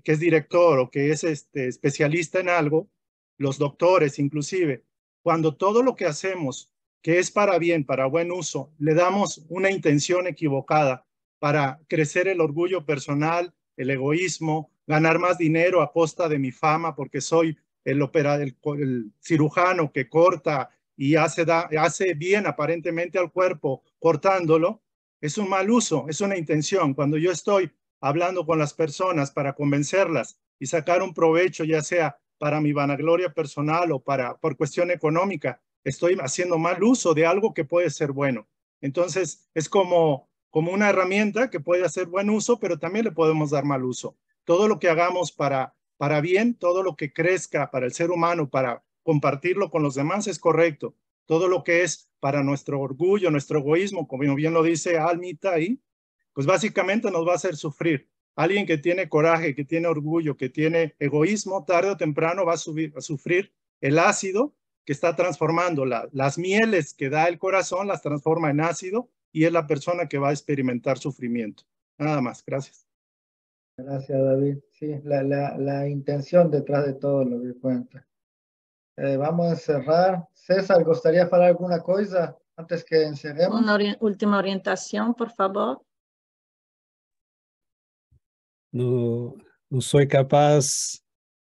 es director o que es especialista en algo, los doctores inclusive, cuando todo lo que hacemos que es para bien, para buen uso, le damos una intención equivocada para crecer el orgullo personal, el egoísmo, ganar más dinero a costa de mi fama porque soy el cirujano que corta y hace bien aparentemente al cuerpo cortándolo, es un mal uso, es una intención. Cuando yo estoy hablando con las personas para convencerlas y sacar un provecho, ya sea para mi vanagloria personal o por cuestión económica, estoy haciendo mal uso de algo que puede ser bueno. Entonces, es como una herramienta que puede hacer buen uso, pero también le podemos dar mal uso. Todo lo que hagamos para bien, todo lo que crezca para el ser humano, para compartirlo con los demás, es correcto. Todo lo que es para nuestro orgullo, nuestro egoísmo, como bien lo dice Almita ahí, pues básicamente nos va a hacer sufrir. Alguien que tiene coraje, que tiene orgullo, que tiene egoísmo, tarde o temprano va a sufrir el ácido que está transformando las mieles que da el corazón, las transforma en ácido y es la persona que va a experimentar sufrimiento. Nada más, gracias. Gracias, David. Sí, la intención detrás de todo lo que cuenta. Vamos a cerrar. César, ¿gustaría falar alguna cosa antes que encerremos? Una última orientación, por favor. No soy capaz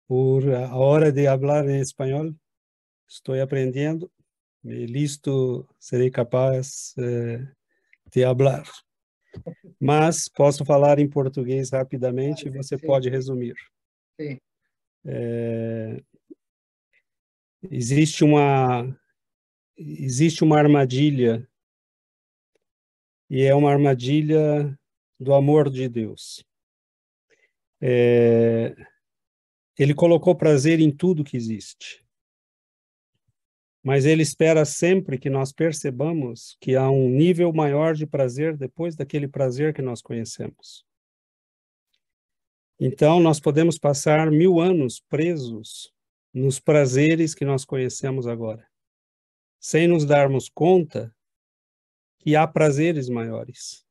por ahora de hablar en español. Estoy aprendiendo. Listo, serei capaz de hablar. Mas posso falar em português rapidamente e você pode resumir. Sim. Existe uma armadilha, e é uma armadilha do amor de Deus. Ele colocou prazer em tudo que existe. Mas ele espera sempre que nós percebamos que há um nível maior de prazer depois daquele prazer que nós conhecemos. Então, nós podemos passar 1000 anos presos nos prazeres que nós conhecemos agora, sem nos darmos conta que há prazeres maiores.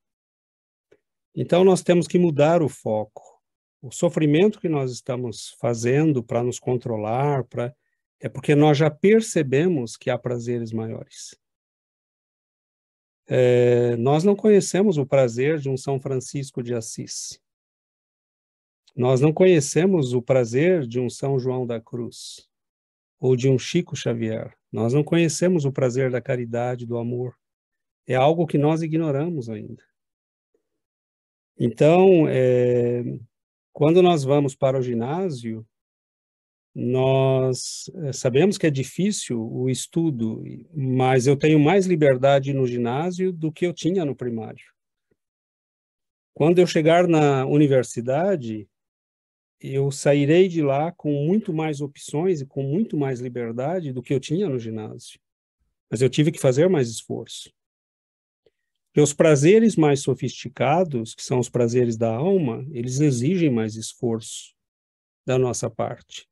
Então, nós temos que mudar o foco. O sofrimento que nós estamos fazendo para nos controlar, é porque nós já percebemos que há prazeres maiores. Nós não conhecemos o prazer de um São Francisco de Assis. Nós não conhecemos o prazer de um São João da Cruz, ou de um Chico Xavier. Nós não conhecemos o prazer da caridade, do amor. É algo que nós ignoramos ainda. Então, quando nós vamos para o ginásio, nós sabemos que é difícil o estudo, mas eu tenho mais liberdade no ginásio do que eu tinha no primário. Quando eu chegar na universidade, eu sairei de lá com muito mais opções e com muito mais liberdade do que eu tinha no ginásio. Mas eu tive que fazer mais esforço. Porque os prazeres mais sofisticados, que são os prazeres da alma, eles exigem mais esforço da nossa parte.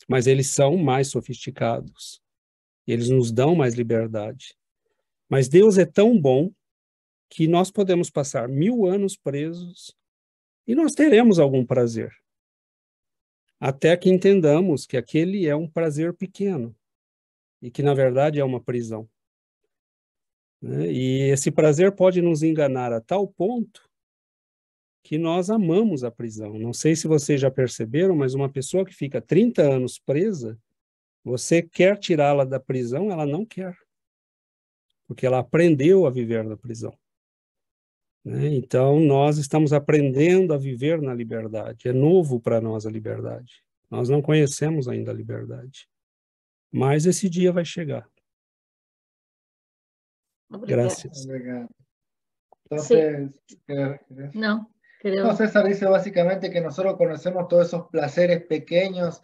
Mas eles são mais sofisticados. Eles nos dão mais liberdade. Mas Deus é tão bom que nós podemos passar 1000 anos presos e nós teremos algum prazer. Até que entendamos que aquele é um prazer pequeno e que, na verdade, é uma prisão. E esse prazer pode nos enganar a tal ponto que nós amamos a prisão. Não sei se vocês já perceberam, mas uma pessoa que fica 30 anos presa, você quer tirá-la da prisão, ela não quer, porque ela aprendeu a viver na prisão. Então, nós estamos aprendendo a viver na liberdade. É novo para nós a liberdade. Nós não conhecemos ainda a liberdade. Mas esse dia vai chegar. Gracias. Obrigado. Entonces, No, creo. No, César dice básicamente que nosotros conocemos todos esos placeres pequeños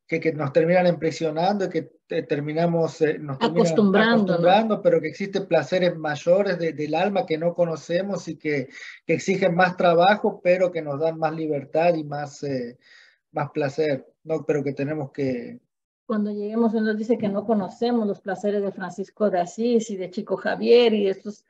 que nos terminan impresionando y que terminamos nos terminan acostumbrando, pero que existen placeres mayores del alma que no conocemos y que exigen más trabajo, pero que nos dan más libertad y más placer, ¿no? Pero que tenemos que... Cuando lleguemos, uno dice que no conocemos los placeres de Francisco de Asís y de Chico Javier y estos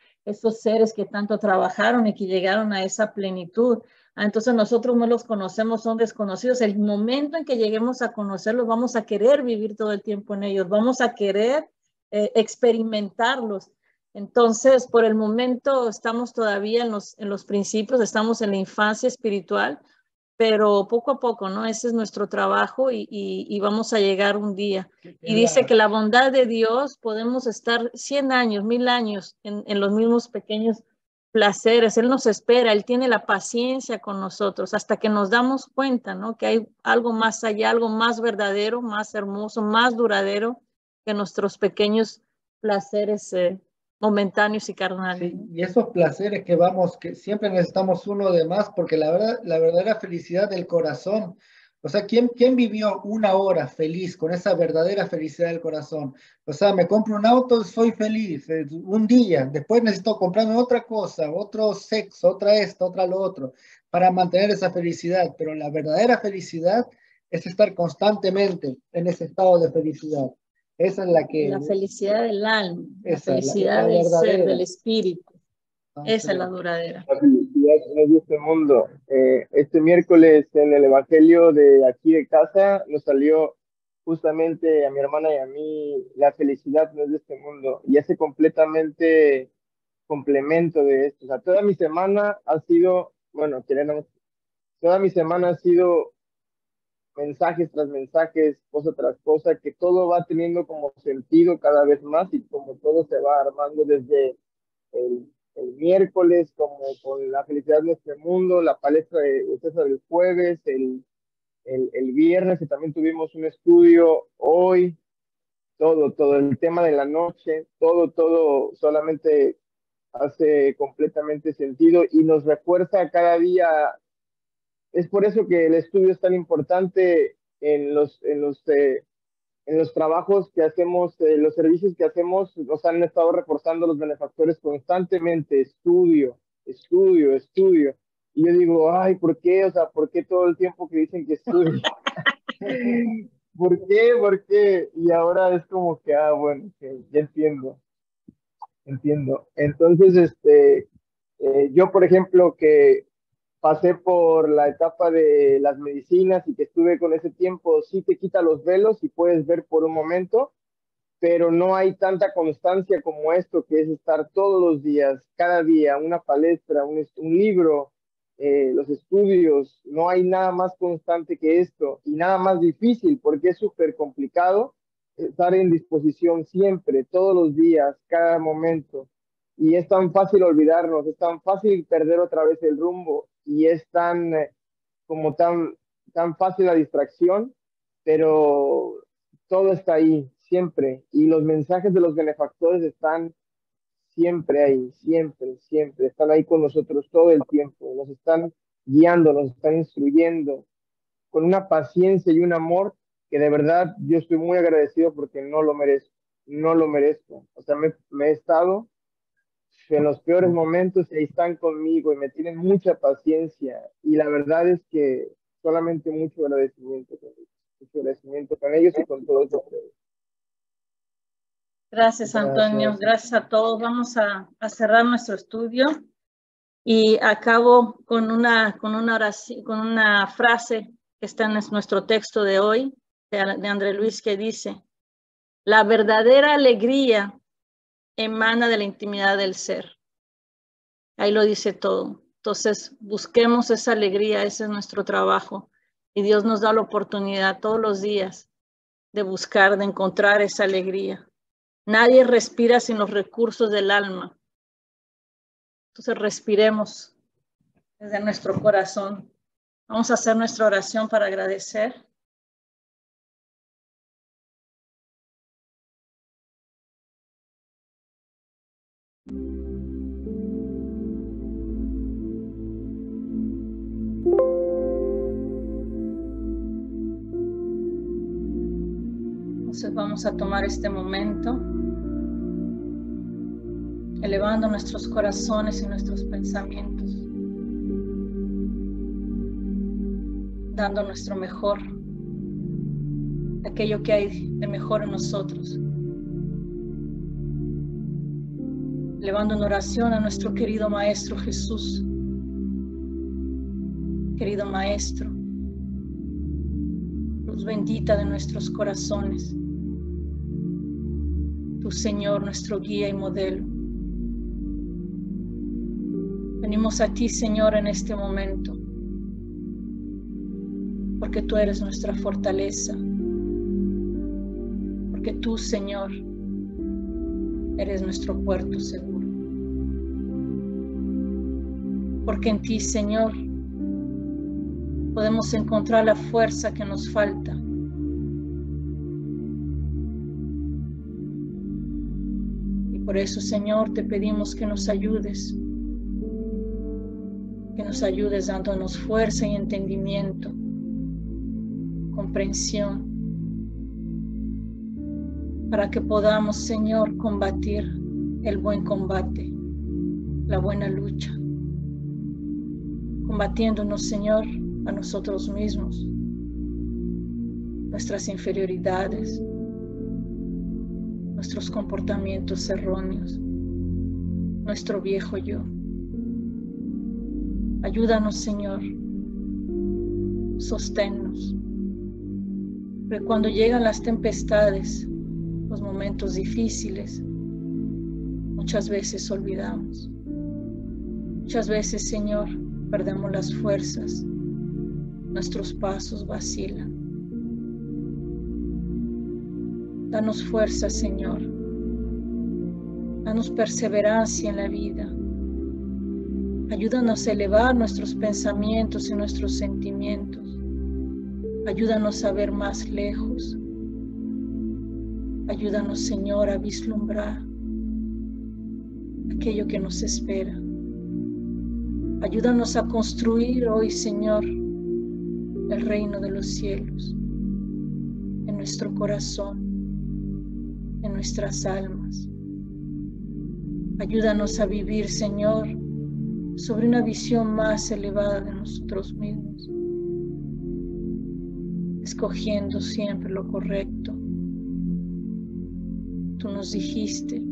seres que tanto trabajaron y que llegaron a esa plenitud. Entonces nosotros no los conocemos, son desconocidos. El momento en que lleguemos a conocerlos, vamos a querer vivir todo el tiempo en ellos, vamos a querer experimentarlos. Entonces, por el momento estamos todavía en los principios, estamos en la infancia espiritual, pero poco a poco, ¿no? Ese es nuestro trabajo y vamos a llegar un día. Y dice que la bondad de Dios, podemos estar 100 años, 1000 años en los mismos pequeños placeres. Él nos espera, Él tiene la paciencia con nosotros hasta que nos damos cuenta, ¿no? Que hay algo más allá, algo más verdadero, más hermoso, más duradero que nuestros pequeños placeres momentáneos y carnales. Sí, y esos placeres que siempre necesitamos uno de más, porque la verdadera felicidad del corazón, o sea, ¿quién vivió una hora feliz con esa verdadera felicidad del corazón? O sea, me compro un auto, soy feliz, un día, después necesito comprarme otra cosa, otro sexo, otra esto, otra lo otro, para mantener esa felicidad, pero la verdadera felicidad es estar constantemente en ese estado de felicidad. Esa es la que... La felicidad del alma, la felicidad del ser, del espíritu. Esa es la duradera. La felicidad no de este mundo. Este miércoles en el Evangelio de aquí de casa nos salió justamente a mi hermana y a mí, la felicidad no es de este mundo. Y hace completamente complemento de esto. O sea, toda mi semana ha sido, bueno, toda mi semana ha sido mensajes tras mensajes, cosa tras cosa, que todo va teniendo como sentido cada vez más y como todo se va armando desde el miércoles, como con la felicidad de este mundo, la palestra de César del jueves, el viernes, que también tuvimos un estudio hoy, todo el tema de la noche, todo solamente hace completamente sentido y nos refuerza cada día. Es por eso que el estudio es tan importante en los trabajos que hacemos, los servicios que hacemos, nos han estado reforzando los benefactores constantemente, estudio. Y yo digo, ay, ¿por qué? O sea, ¿por qué todo el tiempo que dicen que estudio? ¿Por qué? Y ahora es como que, bueno, que ya entiendo. Entonces, yo, por ejemplo, que pasé por la etapa de las medicinas y que estuve con ese tiempo, sí te quita los velos y puedes ver por un momento, pero no hay tanta constancia como esto, que es estar todos los días, cada día, una palestra, un libro, los estudios. No hay nada más constante que esto y nada más difícil, porque es súper complicado estar en disposición siempre, todos los días, cada momento. Y es tan fácil olvidarnos, es tan fácil perder otra vez el rumbo. y es tan fácil la distracción, pero todo está ahí, siempre. Y los mensajes de los benefactores están siempre ahí, siempre, siempre. Están ahí con nosotros todo el tiempo. Nos están guiando, nos están instruyendo con una paciencia y un amor que de verdad yo estoy muy agradecido porque no lo merezco. No lo merezco. O sea, me he estado en los peores momentos y ahí están conmigo y me tienen mucha paciencia. Y la verdad es que solamente mucho agradecimiento con ellos. Mucho agradecimiento con ellos y con todos ustedes. Gracias, Antonio. Gracias a todos. Vamos a cerrar nuestro estudio y acabo con una oración, con una frase que está en nuestro texto de hoy, de André Luis, que dice: la verdadera alegría emana de la intimidad del ser. Ahí lo dice todo. Entonces, busquemos esa alegría, ese es nuestro trabajo. Y Dios nos da la oportunidad todos los días de buscar, de encontrar esa alegría. Nadie respira sin los recursos del alma. Entonces, respiremos desde nuestro corazón. Vamos a hacer nuestra oración para agradecer. Entonces vamos a tomar este momento, elevando nuestros corazones y nuestros pensamientos, dando nuestro mejor, aquello que hay de mejor en nosotros, elevando en oración a nuestro querido Maestro Jesús. Querido Maestro, luz bendita de nuestros corazones, tu Señor, nuestro guía y modelo. Venimos a ti, Señor, en este momento, porque tú eres nuestra fortaleza, porque tú, Señor, eres nuestro puerto seguro, porque en ti, Señor, podemos encontrar la fuerza que nos falta. Y por eso, Señor, te pedimos que nos ayudes dándonos fuerza y entendimiento, comprensión, para que podamos, Señor, combatir el buen combate, la buena lucha, combatiéndonos, Señor, a nosotros mismos, nuestras inferioridades, nuestros comportamientos erróneos, nuestro viejo yo. Ayúdanos, Señor, sosténnos, porque cuando llegan las tempestades, los momentos difíciles, muchas veces olvidamos. Muchas veces, Señor, perdemos las fuerzas, nuestros pasos vacilan. Danos fuerza, Señor. Danos perseverancia en la vida. Ayúdanos a elevar nuestros pensamientos y nuestros sentimientos. Ayúdanos a ver más lejos. Ayúdanos, Señor, a vislumbrar aquello que nos espera. Ayúdanos a construir hoy, Señor, el reino de los cielos en nuestro corazón, en nuestras almas. Ayúdanos a vivir, Señor, sobre una visión más elevada de nosotros mismos, escogiendo siempre lo correcto. Tú nos dijiste: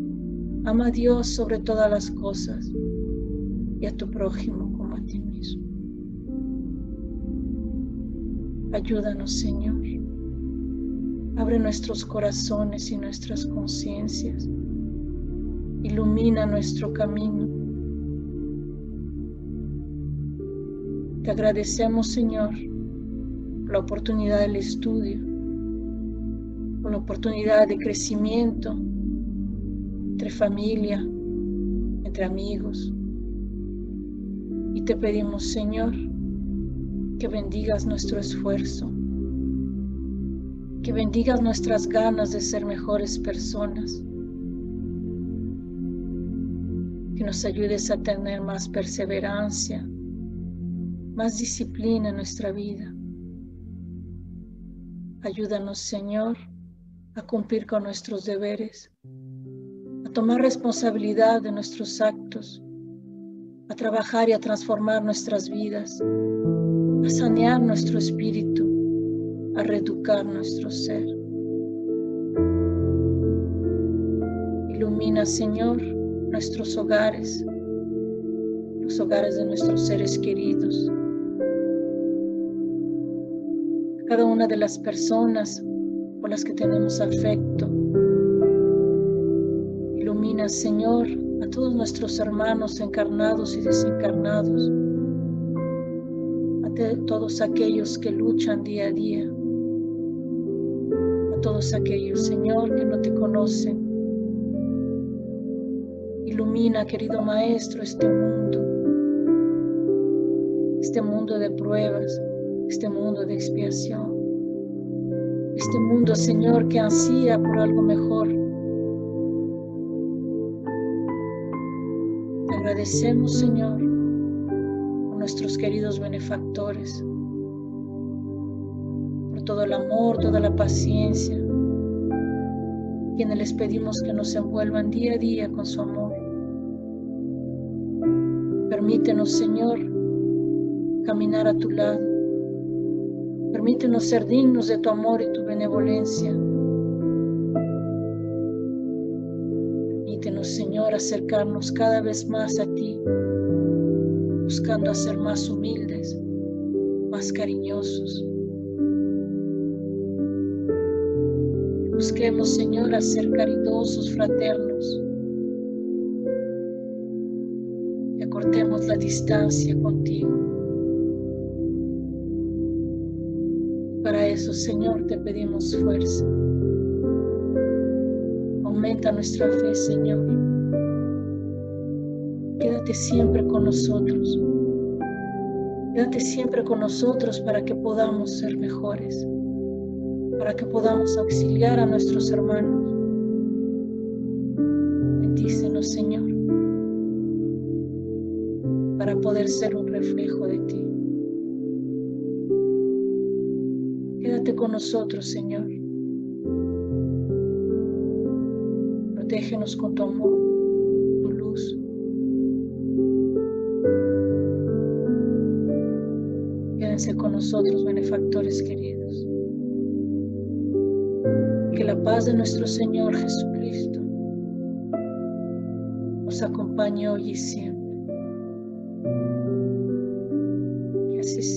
ama a Dios sobre todas las cosas y a tu prójimo como a ti mismo. Ayúdanos, Señor. Abre nuestros corazones y nuestras conciencias. Ilumina nuestro camino. Te agradecemos, Señor, por la oportunidad del estudio, por la oportunidad de crecimiento entre familia, entre amigos. Y te pedimos, Señor, que bendigas nuestro esfuerzo, que bendigas nuestras ganas de ser mejores personas, que nos ayudes a tener más perseverancia, más disciplina en nuestra vida. Ayúdanos, Señor, a cumplir con nuestros deberes, a tomar responsabilidad de nuestros actos, a trabajar y a transformar nuestras vidas, a sanear nuestro espíritu, a reeducar nuestro ser. Ilumina, Señor, nuestros hogares, los hogares de nuestros seres queridos, cada una de las personas por las que tenemos afecto. Ilumina, Señor, a todos nuestros hermanos encarnados y desencarnados, a todos aquellos que luchan día a día, a todos aquellos, Señor, que no te conocen. Ilumina, querido Maestro, este mundo de pruebas, este mundo de expiación, este mundo, Señor, que ansía por algo mejor. Te agradecemos, Señor, por nuestros queridos benefactores, por todo el amor, toda la paciencia, quienes les pedimos que nos envuelvan día a día con su amor. Permítenos, Señor, caminar a tu lado. Permítenos ser dignos de tu amor y tu benevolencia. Permítenos, Señor, acercarnos cada vez más a ti, buscando ser más humildes, más cariñosos. Busquemos, Señor, a ser caridosos, fraternos, y acortemos la distancia contigo. Para eso, Señor, te pedimos fuerza. Aumenta nuestra fe, Señor. Quédate siempre con nosotros. Quédate siempre con nosotros para que podamos ser mejores, para que podamos auxiliar a nuestros hermanos. Bendícenos, Señor, para poder ser un reflejo de ti. Quédate con nosotros, Señor. Protégenos con tu amor, tu luz. Quédense con nosotros, benefactores queridos. Que la paz de nuestro Señor Jesucristo nos acompañe hoy y siempre. Que así sea.